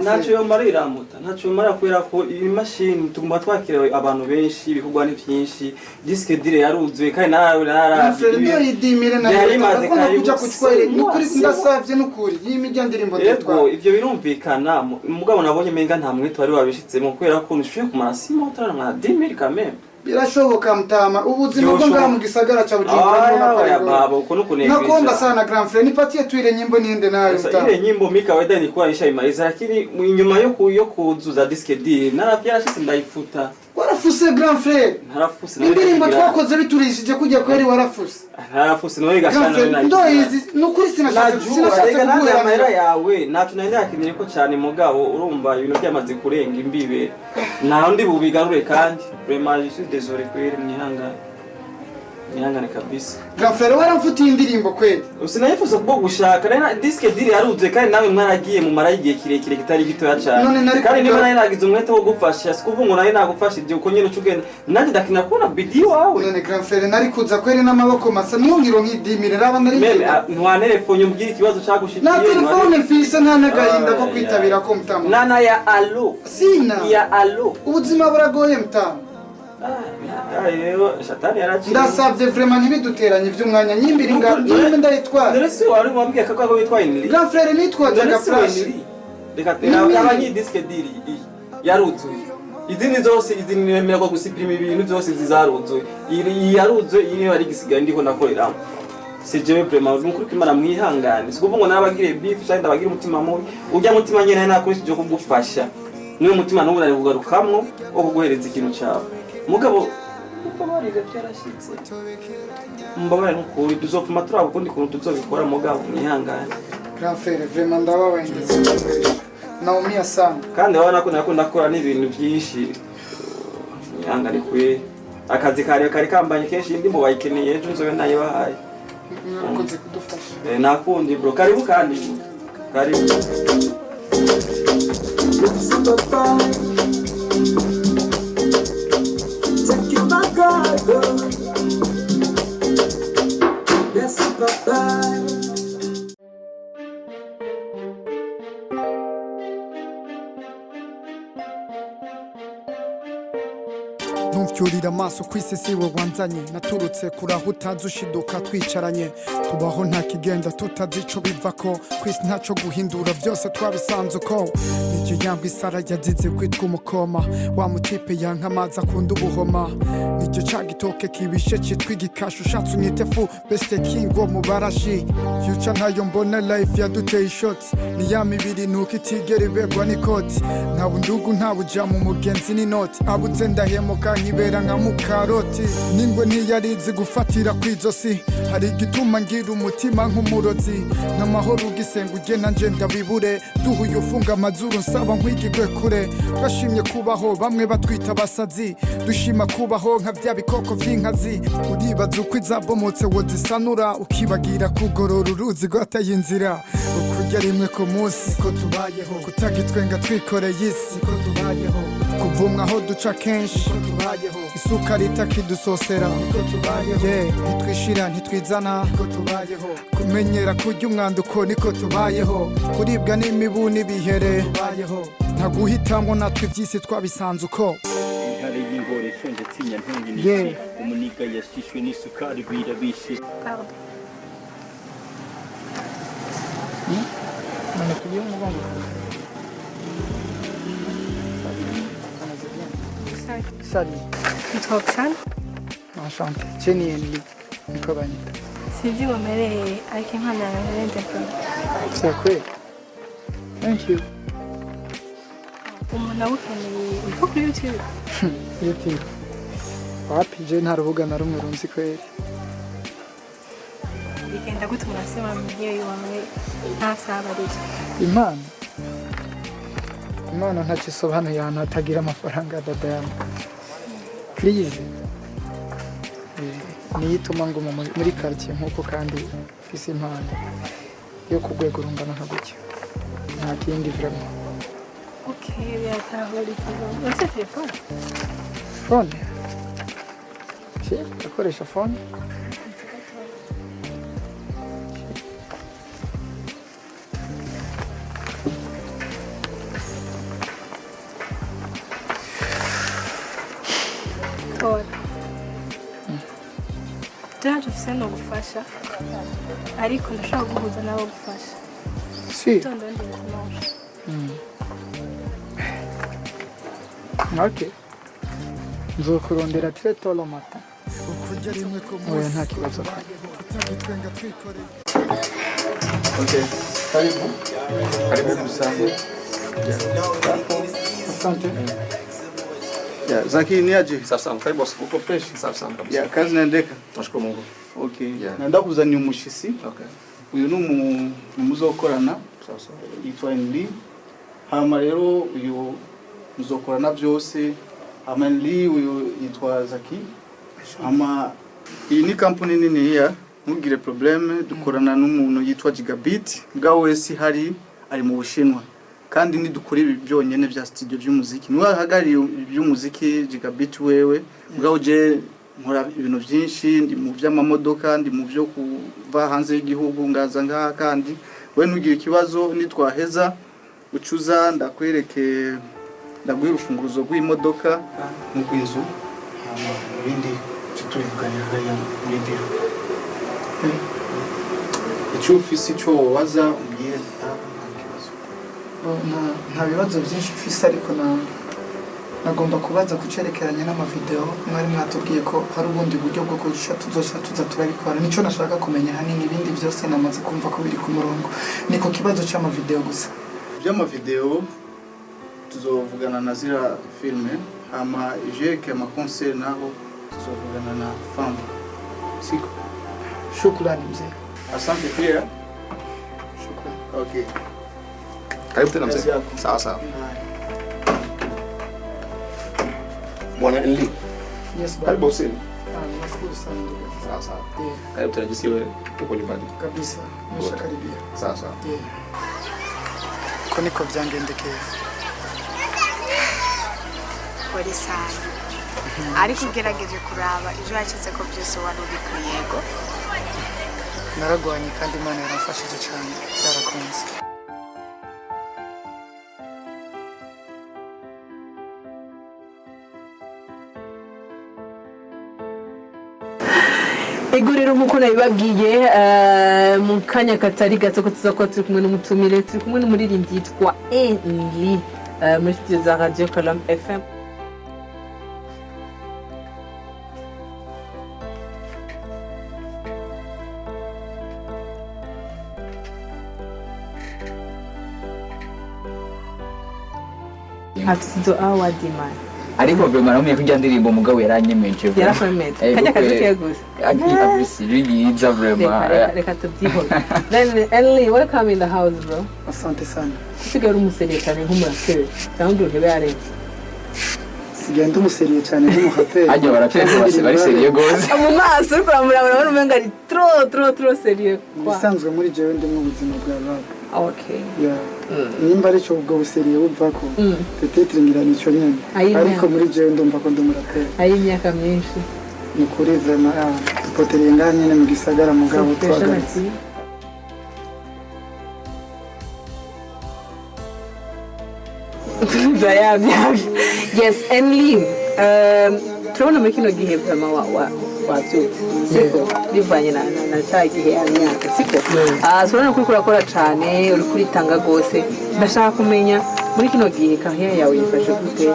Nacho yo marira muta. Nacho mara kwera ko iyi machine tugomba twakira abantu benshi bikugwa ni byinshi. Disque dire yaruzwe kandi nawe narazi. Ndio idimire na yarimaze kuja kuchwere. Nukuri ndasavye nukuri. Iyi mijya ndirimbo ndetwa. Ivyo birumvikana mugabo nabonye menga nta mwete wari wabishitsemo kwera ko nushiye kumara simo utarana 10000 kameme. Birashoboka mtama ubuzima bwo ngaha mu gisagara cha Bujumbura baba uko nukunegeza nakomba sana grand frère nipatie tuile nyimbo niende nayo mtama ile nyimbo mika kawaida ni kwa ishaimaliza lakini nyuma yo kuzuza disque D na byarashise ndayifuta warafuse grand frère narafuse indirimbo twakoze biturishije kujya kweri warafuse narafuse no igashana na ndo izi nukuri sinashatse kuguhera amahera yawe nacu naenda yakinire ko cyane mugabo urumva ibintu byamaze kurenga imbibe naho ndi bubigarure kandi vraiment je suis désolé kweri mwihangane kabisa grand frère waramfutiye indirimbo kweri usinayifuza kubwo gushaka rena disque diri yaruze kandi nawe mwaragiye mu mara igihe kirekire kitari gitoya cyane kandi niba nayo nagize umwete wo gufasha sikuvuga ngo nayo nagufasha ibyo uko nyine ucugenda nanjye ndakina kubona video wawe none grand frère nari kuza kweri n'amaboko masa niyo ngiro nkidimire raba nari ntwa telefone umbwira ikibazo cyagushikiye na telefone mfise nta nagahinda ko kwitabira ko mutamu nana ya allo sina ya allo ubuzima buragoye mutamu shatani yaraciye ndasabye vraiment ntibiduteranye iby'umwanya nyimbiri ngabyo ndayitwara Neresi wari wambwiye kako witwaye ni grand frère nitwajaga flash reka abanye disque diri yaruzuye izindi zose izindi nemera ko gusiprima ibintu zose zizaruzuye yaruzuye iyi bari gisigaye ndiko nakorera c'est jewe vraiment n'ukuri kimara mwihangane sikuvuga ngo nabagire beef cyangwa ndabagire umutima mubi ujya mutima nyene nakoresheje kugufasha niwe mutima n'ubu nari kugarukamwo wo kuguhereza ikintu cyawe mugabo uko bariga byarashitse mbabara n'ukuri tuzopfuma turaba ukundi kuntu tuzobikora mugabo mwihangane grand frère vraiment ndababaye ndetse naumia sana kandi abana ko nakunda gukora n'ibintu byinshi mwihangane kwe akazi kari kambanye kenshi ndimo bayikeneye ejo nzobe nayo bahaye ukoze kudufasha nakundi bro karibu kandi karibu Thank you, my God. Yes, papa. ntumfyurira amaso ku isi si we wanzanye naturutse kuri aho utazi ushiduka twicaranye tubaho nta kigenda tutazi ico bivako ku isi ntaco guhindura byose twabisanze uko iyo yambwa isara yazize kwitwa umukoma wa mutipe yanka amazi akunda ubuhoma nicyo ca gitoke kibishe citwa igikasha ushatse unyite fu beste king wo mu barashi future ntayo mbona life yaduteye ishoti ni ya mibiri nuko itigera ibegwa n'ikoti nta bundugu nta buja mu mugenzi n'inoti abuze ndahemuka nkibera nka mukaroti ningwe ntiyarizi gufatira kw'izosi hari igituma ngira umutima nk'umurozi n'amahoro ugisenga ugena nje ndabibure duhuye ufunga amazuru nsaba nkwigigwe kure twashimye kubaho bamwe batwita abasazi dushima kubaho nka bya bikoko vy'inkazi uribaza uko izabomotse wozisanura ukibagira kugorora uruzi rwataye inzira ukurya rimwe ku munsi ko tubayeho kutagitwenga twikoreye isi ko tubayeho kuvumwa aho duca kenshi ko tubayeho isuka ritakidusosera ko tubayeho ntitwishira ntitwizana ko tubayeho kumenyera kurya umwanduko niko tubayeho kuribwa n'imibu n'ibihere tubayeho nta guhitamwo natwe ivy'isi twabisanze uko intare y'ingore shonje tsinya ntungi n'isi umuniga yashishwe n'isukari birabishe Mana tugiye umugongo. Salut. Nitwa Oksana. Enchanté. Jenny Emily. Niko banyita. Sivyo wamereye ariko impano yawe nirende ko. C'est kweli. Thank you. Umuntu awukeneye uko kuri YouTube. YouTube. Wapi je nta rubuga na rumwe runzi kweli. Bigenda gute murasema mwiyo wawe ntasabarije. Imana ntakisobanuye ahantu hatagira amafaranga dada yangu. Please. Niyituma nguma muri quartier nkuko kandi ufise impano yo kugwego rungana nka gutya. Nta kindi vraiment. Okay, biratahurika. Ufite telefone? Phone? Akoresha phone? Tujya ufise no gufasha ariko ndashaka guhuza nabo gufasha. Si. Okay. Nzokurondera treto lo mata. ukurya rimwe ku Oya munsi nta kibazo. kutagitwenga twikoreye Okay. Karibu. Karibu kusangu. Asante. Ya, Zaki ni aje? Sasa karibu uko fresh sasa kabisa. Ya, kazi naendeka. Nashukuru Mungu. Okay. Naenda kuzania umushisi. Okay. Uyu ni umuzokorana. Sasa Yitwa Ndi. Hama rero uyu muzokorana byose. Hama Ndi uyu yitwa Zaki. Hama iyi ni company nini ya ntugire probleme dukorana n'umuntu yitwa Gigabit. Bwa wese hari ari mu Bushinwa. Kandi nidukora ibi byonyene bya studio by'umuziki. Niwe hagari by'umuziki Gigabit wewe. Bwa je nkora ibintu byinshi ndi mu by'amamodoka ndi mu byo kuva hanze y'igihugu ngaza ngaha kandi we ntugire ikibazo nitwaheza ucuza ndakwereke ndaguha urufunguruzo rw'imodoka mu kwinzu hama ibindi tutuvuganira hariya muri biro icyo ufise icyo waza umbwire nta bibazo byinshi ufise ariko nagomba kubaza kucerekeranya n'amavideo mwari mwatubwiye ko hari ubundi buryo bwo tuza turabikora nico nashaka kumenya hanini ibindi byose namaze kumva ko biri ku murongo niko kibazo cy'amavideo gusa by'amavideo tuzovugana na zira filme ama jeke ama concert naho tuzovugana na femme siko shukrani mzee asante pia shukrani okay karibu tena mzee. Sawa sawa. Bwana Enli. Yes, bwana. Karibu usini. Nashukuru sana ndugu. Sawa sawa. Karibu tena jisiwe uko nyumbani. Kabisa. Nimeshakaribia. Sawa sawa. Ko niko byangendekeye. Kuri sana. Ariko ugerageje kuraba ejo yakize ko byose wari uri ku yego. Naragwanye kandi Imana yaramfashije cyane byarakunze. Iguriro nkuko nabibabwiye mu kanya katari gato ko tuzakora turi kumwe n'umutumire turi kumwe n'umuririmbyi yitwa Enli muri studio za Radio Colombe FM. Atuzo awadimana ariko bwe maramuye kujya ndirimbo mugabo yaranyemeje yarafamete kanya kazuke gusa yiza vraiment reka tubyihoze. Then Enli, welcome in the house bro. Asante sana. Usigaye umuseriye cyane nk'umuraperi cyangwa urebe yarenze. Sigaye umuseriye cyane nk'umuraperi. Ajya baraperi bose bari seriye gose. Mu maso uri kuramurabura umenga ari trop seriye. Bisanzwe muri jewe ndi mu buzima bwa rap. Okay. Yeah. Nimba ari cyo ubwo buseriye bumva ko peut-être ngira nico nyene. Ariko muri jewe ndumva ko ndumuraperi. Ayi imyaka myinshi. Nukuri vraiment potereye nganye mu gisagara mugabo twagaritse. Yes, Enli. Turabona muri kino gihe vraiment wabyutse siko bivanye na cya gihe y'imyaka siko turabona ko urakora cyane uri kuritanga rwose. Ndashaka kumenya muri kino gihe kariyeri yawe yifashe gute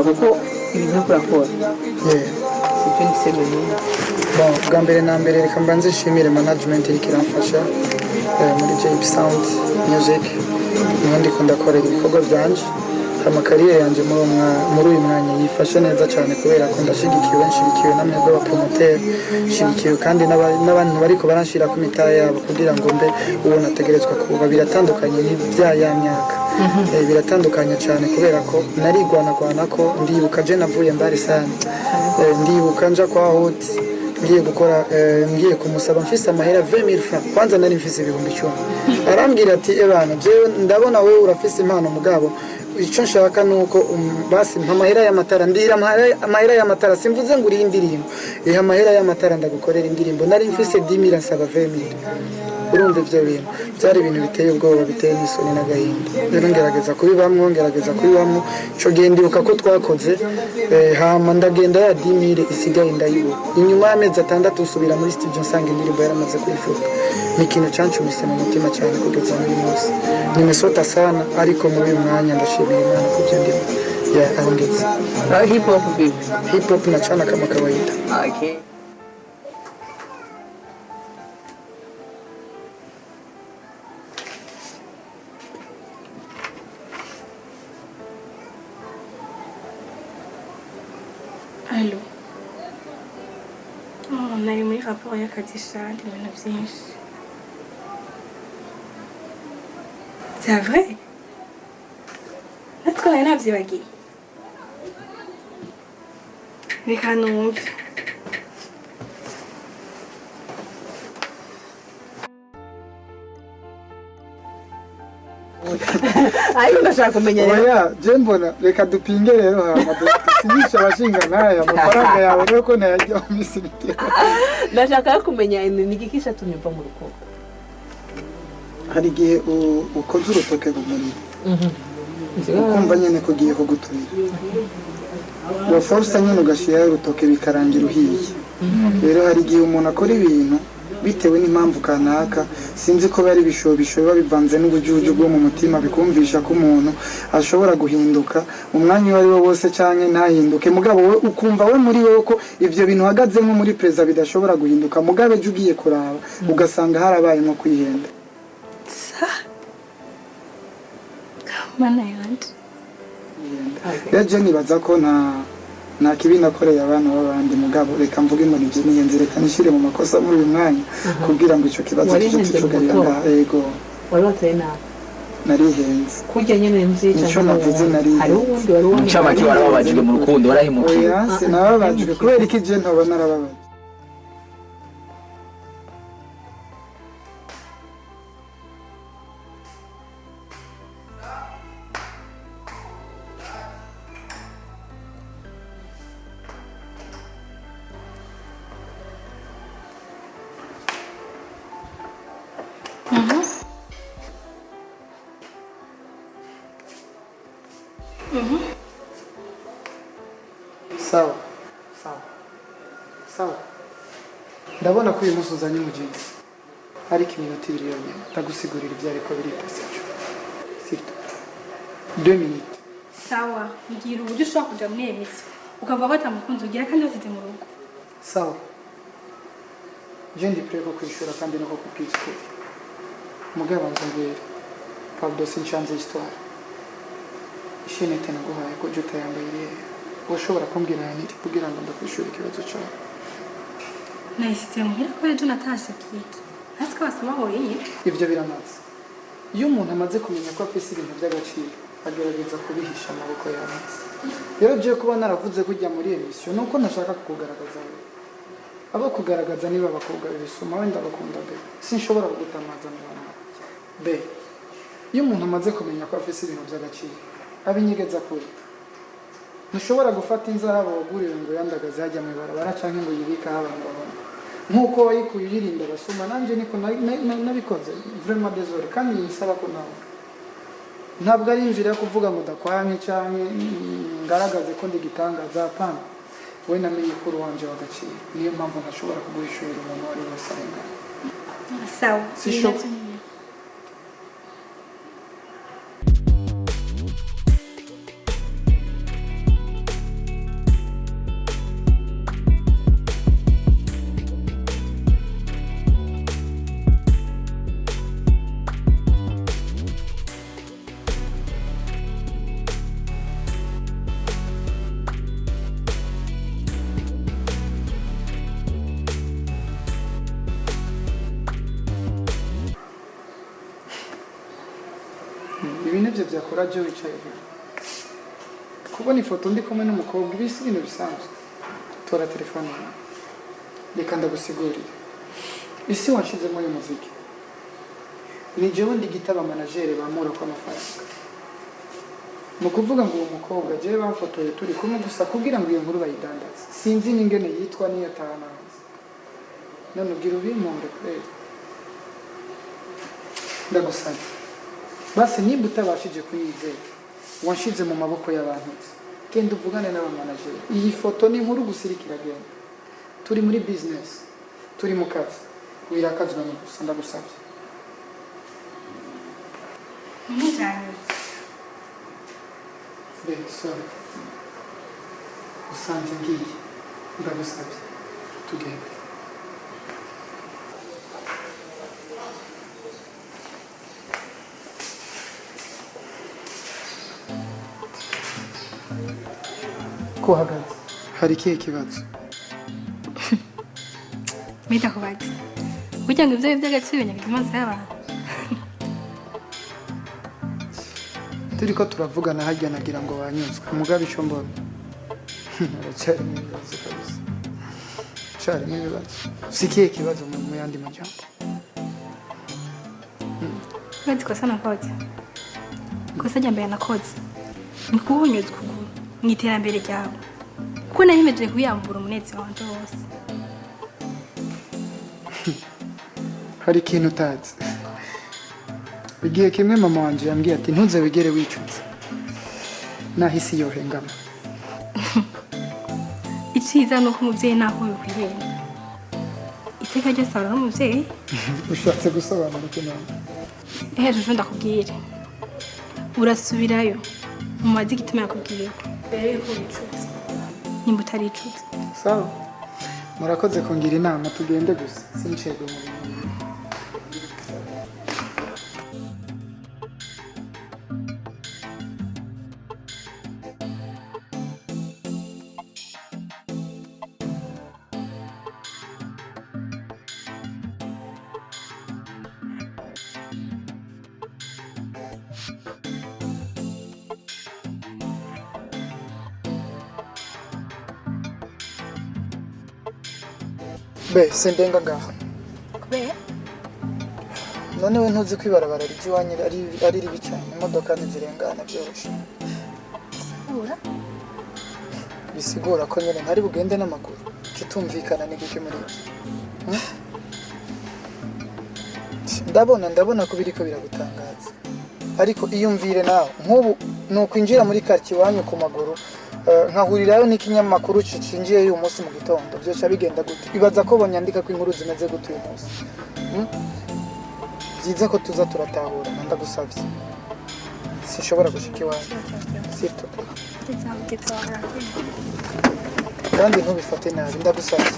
kuko ibintu urakora sibyo niseme nini. Bwa mbere na mbere reka mbanze nshimire management iri kiramfasha muri JP Sound Music n'undi ndakora ibikorwa byanje amakariyeri yanjye muri uyu mwanya yifashe neza cyane kubera ko nshigikiwe n'amwe b'abapromoter nshigikiwe kandi n'abantu bariko baranshira ku mitaya yabo kugira ngo mbe uwo nategerezwa kuba biratandukanye n'ibya ya myaka biratandukanye cyane kubera ko narigwanagwana ko ndibuka je navuye mbari sana ndibuka nja kwa hoti ngiye gukora ngiye kumusaba mfise amahera 20000 francs kwanza nari mfise 10,000 arambwira ati ebana jewe ndabona wewe urafise impano mugabo icyo nshaka nuko basi amahera y'amatara ndira amahera y'amatara simvuze ngo uri indirimbo amahera y'amatara ndagukorera indirimbo nari mfise 10000 nsaba 20000 urumva ivyo bintu byari ibintu biteye ubwoba biteye n'isoni n'agahinda rero ngerageza kubibamwo ico gihe ndibuka ko twakoze hama ndagenda ya 10000 isigaye ndayibura inyuma y'amezi 6 usubira muri studio nsanga indirimbo yaramaze kuyifuka ni ikintu cyancumise mu mutima cyane kugeza muri munsi nimesota sana ariko muri uyu mwanya ndashimira Imana kubyo ndimo ahongetse hip hop nachana kama kawaida. Okay. Allô. On a eu mes rapports il y a 4 ans, c'est vrai? Natwe twari navyibagiye. Reka numve. Ayo ndashaka kumenya rero. Oya, je mbona reka dupinge rero hama dusinyisha abashinga nayo amafaranga yawe nuko nayajya mu misirikire. Ndashaka kumenya ni gikisha tunyumva mu rukundo. Hari igihe ukoze urutoke mu muriro. Ukumva nyene ko giye kuguturira. Waforsa nyene ugashira urutoke bikarangira uhiye. Rero hari igihe umuntu akora ibintu bitewe n'impamvu kanaka sinzi ko bari bishobora bivanze n'ubujuju bwo mu mutima bikumvisha ko umuntu ashobora guhinduka umwanya wari wo wose cyane ntahinduke mugabo we ukumva we muri wowe ko ivyo bintu hagaze nko muri preza bidashobora guhinduka mugabe jugiye kuraba ugasanga harabaye no kwihenda. Mana yandi. Yaje nibaza ko nta kibi nakoreye abana b'abandi mugabo reka mvuge ngo nije niyenze reka nishire mu makosa muri uyu mwanya kugira ngo ico kibazo kicugarira yego wari wateye nawe narihenze kurya nyene nzi cyane navuze nari hari ubundi wari wumva ncamaki warababajwe mu rukundo warahimukiye oya sinababajwe kubera iki je ntoba narababaje. Sawa. ndabona ko uyu munsi uzanye umugenzi ariko iminota 2 yonyine ndagusigurira ibyo ariko biri passage sirto 2 minutes sawa ngira uburyo ushobora kuja muri emisi ukavuga ko atamukunzi ugira kandi wasize mu rugo sawa je ndi prêt ko kwishura kandi no kubwiza ko mugabo nzongera pardon sinchanze histoire ishine tena guhaye ko juta yambaye ushobora kumbwira niki kugira ngo ndakwishura ikibazo cyawe nahise muhira ko ejo natashe kiki hasi ko basoma ho yinyi ibyo biramaze iyo umuntu amaze kumenya ko afise ibintu by'agaciro agerageza kubihisha amaboko y'amazi rero je kuba naravuze kujya muri emission nuko nashaka kukugaragaza abo kugaragaza niba abakobwa bisoma wenda bakunda be sinshobora kugutamaza mu bana be iyo umuntu amaze kumenya ko afise ibintu by'agaciro abinyegeza kure ntushobora gufata inzara waguriwe ngo yandagaze hajya mu barabara canke ngo yibika abantu babona nkuko wayikuye yirinda basoma nanje niko nabikoze vraiment désolé kandi nisaba ko nawe ntabwo ari inzira yo kuvuga ngo dakwanye canke ngaragaze ko ndigitangaza pana we namenye ko ruwanje wagaciro niyo mpamvu ntashobora kuguhishurira umuntu wari wese arengana sawa ibintu byakora je wicaye kubona ifoto ndi kumwe n'umukobwa ibisi ibintu bisanzwe tora telefone reka ndagusigurire isi wanshizemo uyu muziki ni jewe ndi gitaba manager bamura kwa amafaranga mu kuvuga ngo uwo mukobwa je bafotoye turi kumwe gusa kugira ngo iyo nkuru bayidandaze sinzi n'ingene yitwa niyo atanazi none ubwira ubimumbe kweli ndagusaba basi nimba utabashije kuyizera wanshize mu maboko y'abantu genda uvugane n'abamanager iyi foto ni inkuru gusirikira genda turi muri business turi mu kazi wirakazwa no gusa ndagusabye Mujanye be sorry usanze ngiye ndagusabye tugende ko hagaze hari ikihe kibazo mita kubaza kugira ngo ibyo by'agaciro nyagire amazi y'abantu turiko turavugana hajya nagira ngo banyuzwe umugabe icyo mbona aracyari mu bibazo kabisa cyari mu bibazo si ikihe kibazo mu yandi majambo Kwezi kosa nakoze kosa ryambere nakoze ni kubunyuzwa ukuguru mu iterambere ryawe kuko nahimejeje kuyambura umunezero wanje wose hari ikintu utazi igihe kimwe mama wanje yambwiye ati ntuze wigere wicuza nahisi yohengama iciza nuko umuvyeyi naho yokwihenda iteka ryose ari umuvyeyi ushatse gusobanura iki none hejuru ndakubwire urasubirayo mumaze igituma yakubwiye mbere yuko wicuza nimba utaricuza sawa murakoze kungira inama tugende gusa sincego mu bintu be sendenga ngaha kubera none we ntuzi kwibarabara ry'iwanyu ari ribi cyane imodoka ntizirengana byoroshye ura bisigura ko nyine ntari bugende n'amaguru kitumvikana ni gike muri ibyo ndabona ko biriko biragutangaza ariko iyumvire nawe nk'ubu ni ukwinjira muri quartier iwanyu ku maguru nkahurirayo n'ikinyamakuru cinjiye uyu munsi mu gitondo byoca bigenda gute bibaza ko bonyandika ko inkuru zimeze gute uyu munsi byiza ko tuza turatahura ndagusavye sinshobora gushika iwanyu sito kandi ntubifate nabi ndagusavye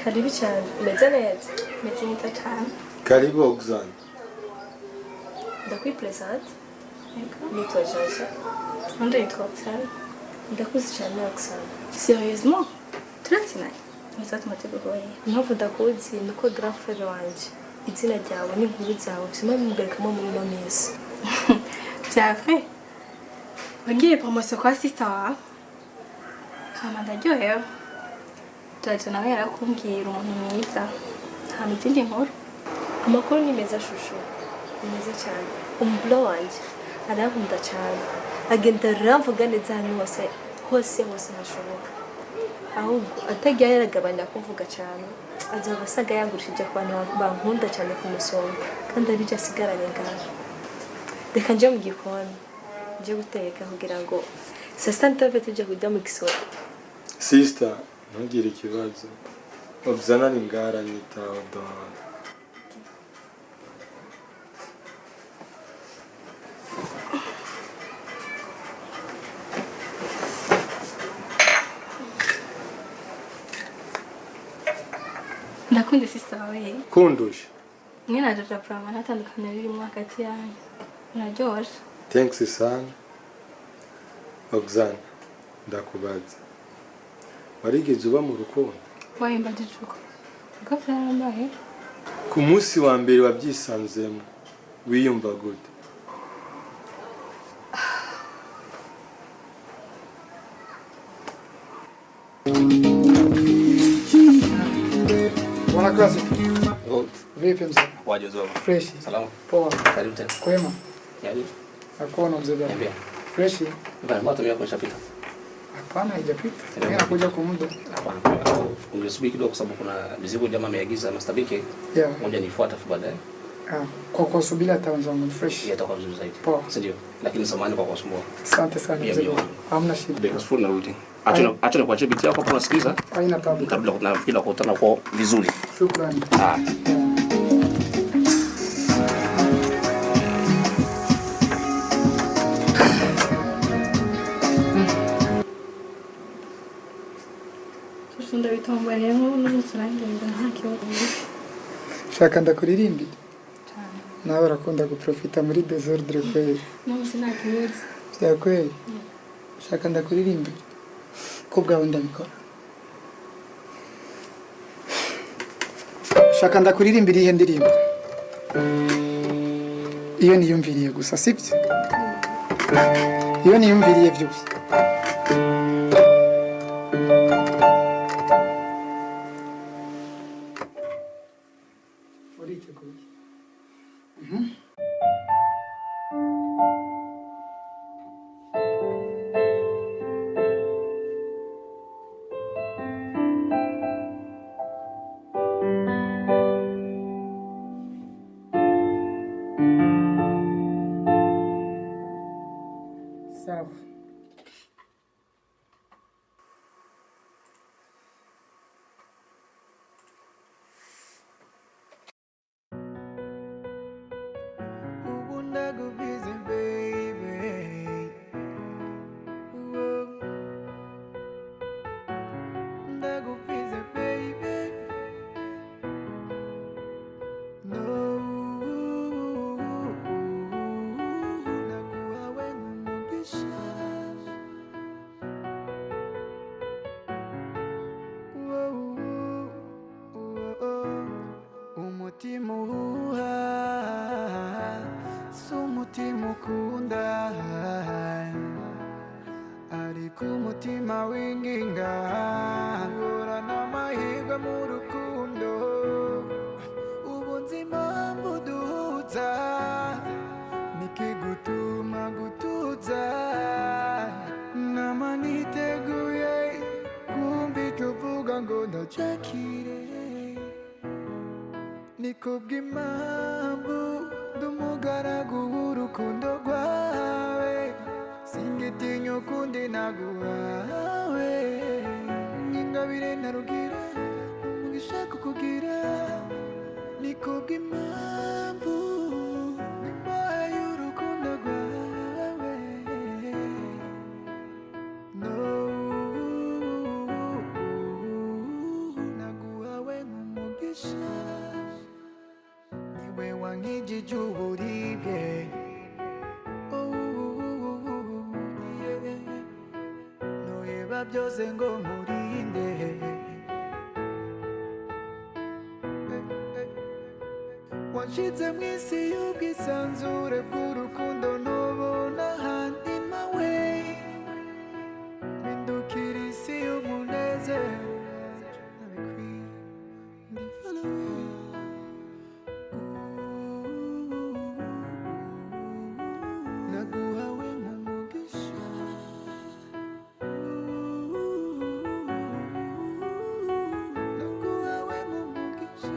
Karibu cyane umeze neza umeze neza cyane Karibu Oxane ndakwipresente nitwa Jaja undi yitwa Oxane ndakuzi cyane Oxane sérieusement turakinanye ntuzatuma tuguhoye impamvu ndakuzi ni uko grand frère wanje izina ryawe n'inkuru zawe vyuma bimugarikamo muri ino minsi vya vrai wongeye promotion kwa sister wawe kama ndaryohewe Jaja nawe yarakumbwira umuntu mwiza nta izindi nkuru amakuru ni meza shusho ni meza cyane umuburo wanje arankunda cyane agenda aravuga neza ahantu hose hashoboka ahubwo atajya yaragabanya kuvuga cyane azoba asaga yangurishije ku bantu bankunda cyane kumusonga kandi aribyo asigaranye ngaho reka nje mu gikoni nje guteka kugira ngo saa sita ntave tujya kujya mu gisoro sister ntugire ikibazo Oxane ari ngara nyitaho doha ndakunda sister wawe kundusha mwe na Jaja prama ntatandukanye ririmo hagati yanyu muraryoshe thanks sana Oxane ndakubaza warigeze uba mu rukundo wahimbagije uko ubwo byarambaye ku munsi wa mbere wabyisanzemo wiyumva gute Buona clase. Good. Vipi mzee? Waje zoa. Fresh. Salama. Poa. Karibu tena. Kwema. Yaani? Hakuna mzee gani? Niambia. Fresh. Bana moto yako ishapita. Hapana haijapita. Mimi nakuja kwa muda. Hapana. Ungesubiri kidogo kwa sababu kuna mizigo jamaa ameagiza mastabiki. Yeah. Moja nifuata fu baadaye. Kwa subira ataanza fresh. Itakuwa vizuri zaidi. Poa. Ndio. Lakini samahani kwa kusumbua. Asante sana mzee. Hamna shida. Because full narudi. Acha kwa chebiti yako hapo unasikiliza? Haina tabu. Kabla tunafikiri kukutana kwa vizuri. Shukrani. Sunda bitomboye n'umusangira nta kibazo shaka ndakuririmbira nawe urakunda guprofita muri desordre kweli n'umunsi nta kibazo bya kweli shaka ndakuririmbira ko bwawe ndabikora shaka ndakuririmbira ihe ndirimbo iyo niyumviriye gusa sibyo iyo niyumviriye byose Sawa. umutima uhuha si umutima ukunda ariko umutima winginga uhorana amahirwe mu rukundo ubu nzi impamvu duhuza nikigutuma gutuza nama niteguye ucakire nikubw'impamvu ndumugaragu w'urukundo rwawe singitinya ukundi naguhawe nyingabire narugira umugisha kukugira nikubw'impamvu nimbaye y'urukundo rwawe no naguhawe nk'umugisha niwe wankijije uburibwe noheba byose ngo nkurinde wanshize mu isi y'ubwisanzure bw'urukundo ntubona ahandi mawe mpindukira isi y'umunezero nabikwiye ndi following naguhawe nk'umugisha naguhawe nk'umugisha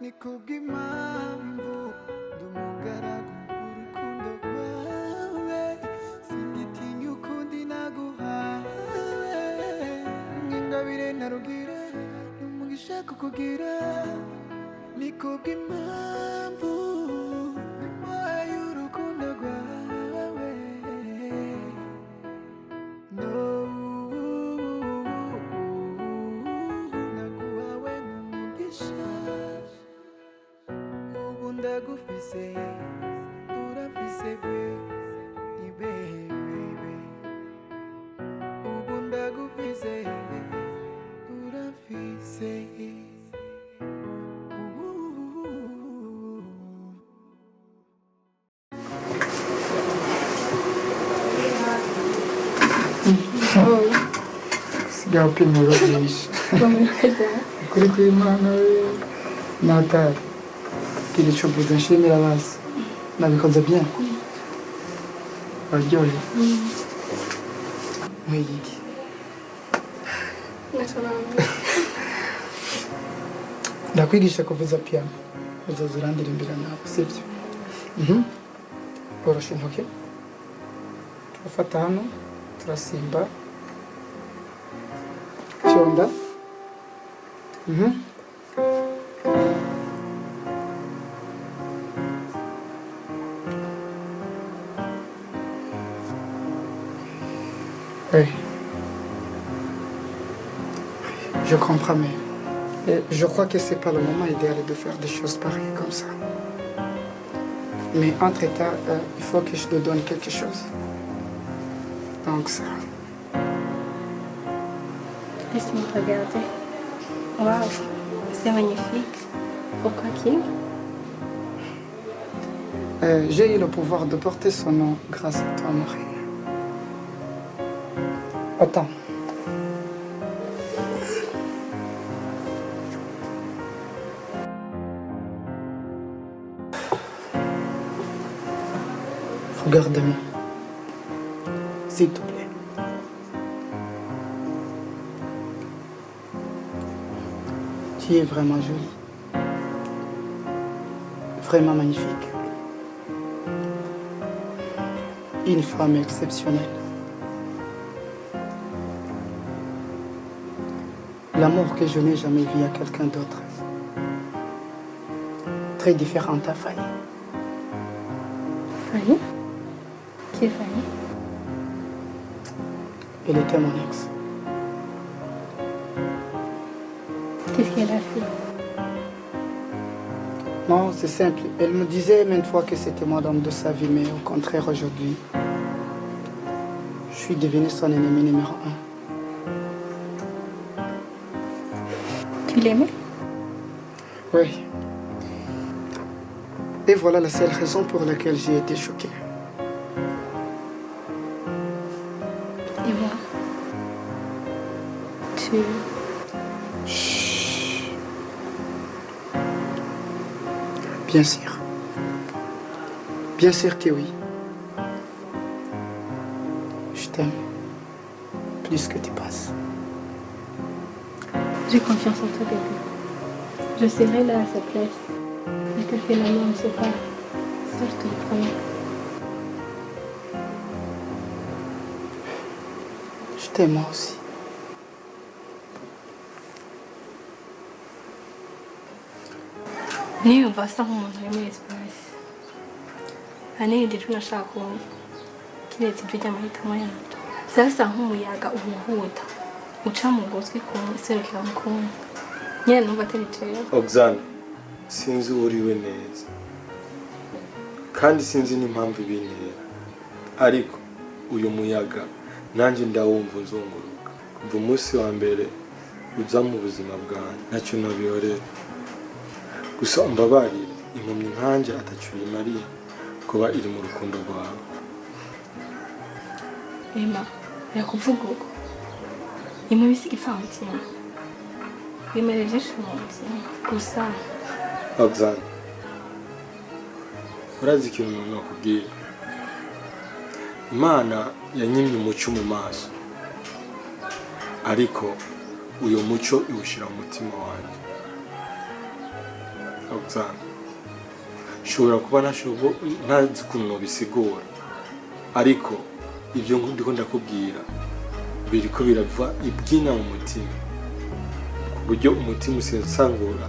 nikubw'impamvu ndumugaragu w'urukundo rwawe singitinya ukundi naguhawe nk'ingabire narugira n'umugisha kukugira nikubw'impamvu nimbaye y'urukundo rwawe no naguhawe nk'umugisha ubu ndagufise urafise be ni bebe ubu ndagufise urafise sigaho upima ibiro byinshi ukuri kw'Imana we natari gira icyo uvuze nshimira basi nabikoze bien baryohe nk'igiki ndakwigisha kuvuza piano uzoza urandirimbira nawe sibyo borosha intoki turafata hano turasimba fyonda oui. Je comprends, mais je crois que c'est pas le moment idéal de faire des choses pareilles comme ça. Mais entre-temps, il faut que je te donne quelque chose. Donc ça. Laisse-moi regarder. Waouh, c'est magnifique. Pourquoi qui? J'ai eu le pouvoir de porter son nom grâce à toi, ma reine. Attends. Regarde-moi. S'il te plaît. Tu es vraiment jolie. Vraiment magnifique. Une femme exceptionnelle. L'amour que je n'ai jamais vu à quelqu'un d'autre. Très différente à Fanny. Fanny? Qui est Fanny? Elle était mon ex. Qu'est-ce qu'elle a fait? Non, c'est simple. Elle me disait maintes fois que c'était moi l'homme de sa vie, mais au contraire aujourd'hui, je suis devenu son ennemi numéro 1. Tu l'aimais? Oui. Et voilà la seule raison pour laquelle j'ai été choqué. Et moi? Tu... Chut. Bien sûr. Bien sûr que oui. Je t'aime. Plus que tu penses. J'ai confiance en toi, bébé. Je serai là à sa place. Jusqu'à ce que la mort nous sépare. Ça, je te le promets. Je t'aime moi aussi. niyumva asa nk'umuntu uri muri esperance anegera icyo nashaka kumva kiretse ibyo ry'amahitamo yacu zasa nk'umuyaga uhuhuta uca mu gutwi kumwe serukira mu kumwe nyine numva atari cyeya Oxane sinzi uriwe neza kandi sinzi n'impamvu ibintera ariko uyu muyaga nanjye ndawumva uzunguruka kuva umunsi wa mbere uza mu buzima bwanjye ntacyo nabiyorera gusa mbabarire impumyi nkanjye atacyo imariye kuba iri mu rukundo rwawe Emma yakuvuga uko imubisi ifamutima bimereje shumutse gusa Oxane urazi ikintu umuntu akubwira Imana yanyimye umucyo mu maso ariko uyu mucyo iwushyira mu mutima wanjye Oxane shobora kuba ntazi ukuntu bisigura ariko ibyo ndiko ndakubwira biriko birava ibyina mu mutima ku buryo umutima usesangura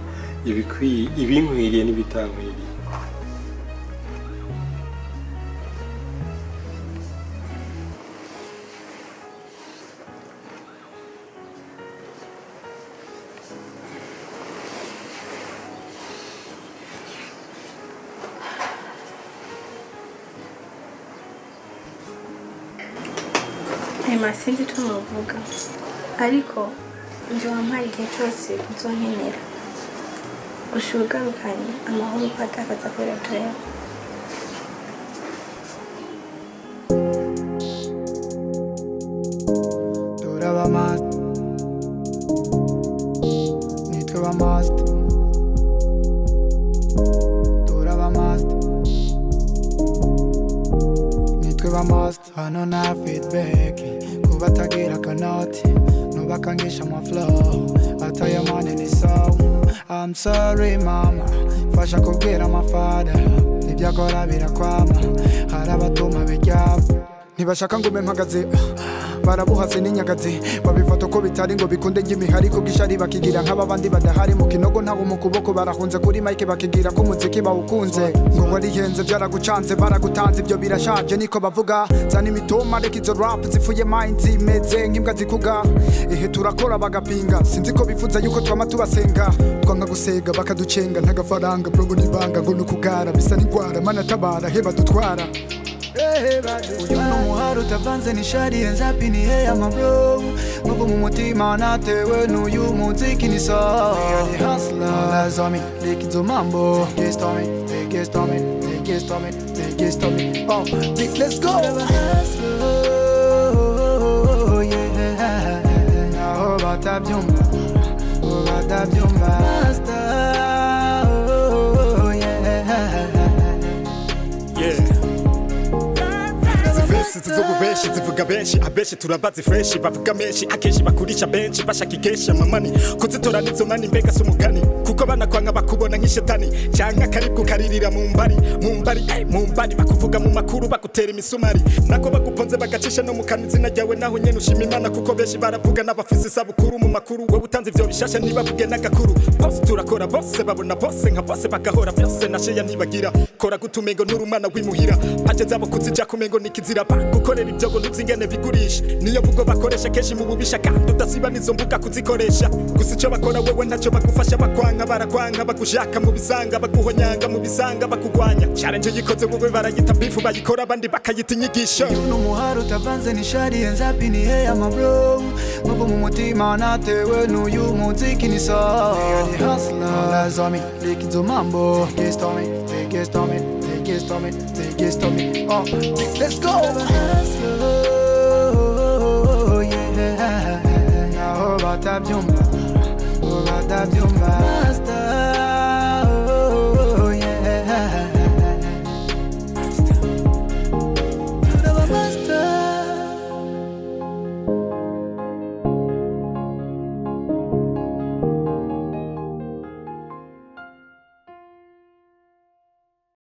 ibinkwiriye n'ibitankwiriye Emma sinzi icyo muvuga ariko njye wampaye igihe cyose uzonkenera gusa ugarukanye amahoro uko atakaza kubera tureba turaba mast nitwe ba mast turaba mast nitwe ba mast hano na feedback batagira akanoti nubakangisha amaflow ataye manini so I'm sorry mama fasha kubwira amafada ibyo akora birakwama hari abatuma bijyabo ntibashaka ngume mpagaze barabuhase n'inyagazi babifata uko bitari ngo bikunde ngimihari ko gishari bakigira nk'ababandi badahari mu kinogo ntawo mu kuboko barahunze kuri mike bakigira ko muziki bawukunze ngo warihenze byaragucanze baragutanze ibyo birashaje niko bavuga zana imitoma reka izo rap zifuye mind zimeze nk'imbwa zikuga ihe turakora bagapinga sinzi ko bifuza yuko twama tubasenga twanga gusega bakaducenga ntagafaranga bro nibanga ngo nukugara bisa n'ingwara mana tabara heba dutwara uyu n'umuhari utavanze n'ishari enzapi ni heya ma bro nk'ubu mu mutima natewe n'uyu muziki ni so the hustler all on me like izo mambo get on me get on me get on me get on me oh let's go oh yeah naho batabyumva oh yeah Benshi zivuga benshi abenshi turabazi fresh bavuga menshi akenshi bakurisha benshi bashaka ikesha mamani kuzitora nizo mani mbega sumugani kuko banakwanga bakubona nk'ishetani cyangwa karibwo karirira mu mbari bakuvuga mu makuru bakutera imisumari nako baguponze bagacisha no mu kanwa izina ryawe naho nyene ushima Imana kuko benshi baravuga n'abafisi sabukuru mu makuru wowe utanze ivyo bishasha nibavuge n'agakuru bose turakora bose babona bose nka bose bagahora byose nasheya nibagira kora gutumengo n'urumana w'imuhira ageze abo kuzija kumengo nikizira gukorera ibyogo n'uzingene bigurisha niyo vugo bakoresha kenshi mu bubisha kandi udasiba nizo mbuga kuzikoresha gusa icyo bakora wewe ntacyo bagufasha bakwanga barakwanga bagushaka mu bisanga baguhonyanga mu bisanga bakugwanya challenge yikoze wowe barayita bifu bayikora abandi bakayita inyigisho n'umuhari utavanze n'ishari enzapi ni heya ma bro nk'ubu mu mutima natewe n'uyu muziki ni so the hustler all on me like izo mambo get on me get on me get on me get on me oh let's go oh yeah naho batabyumva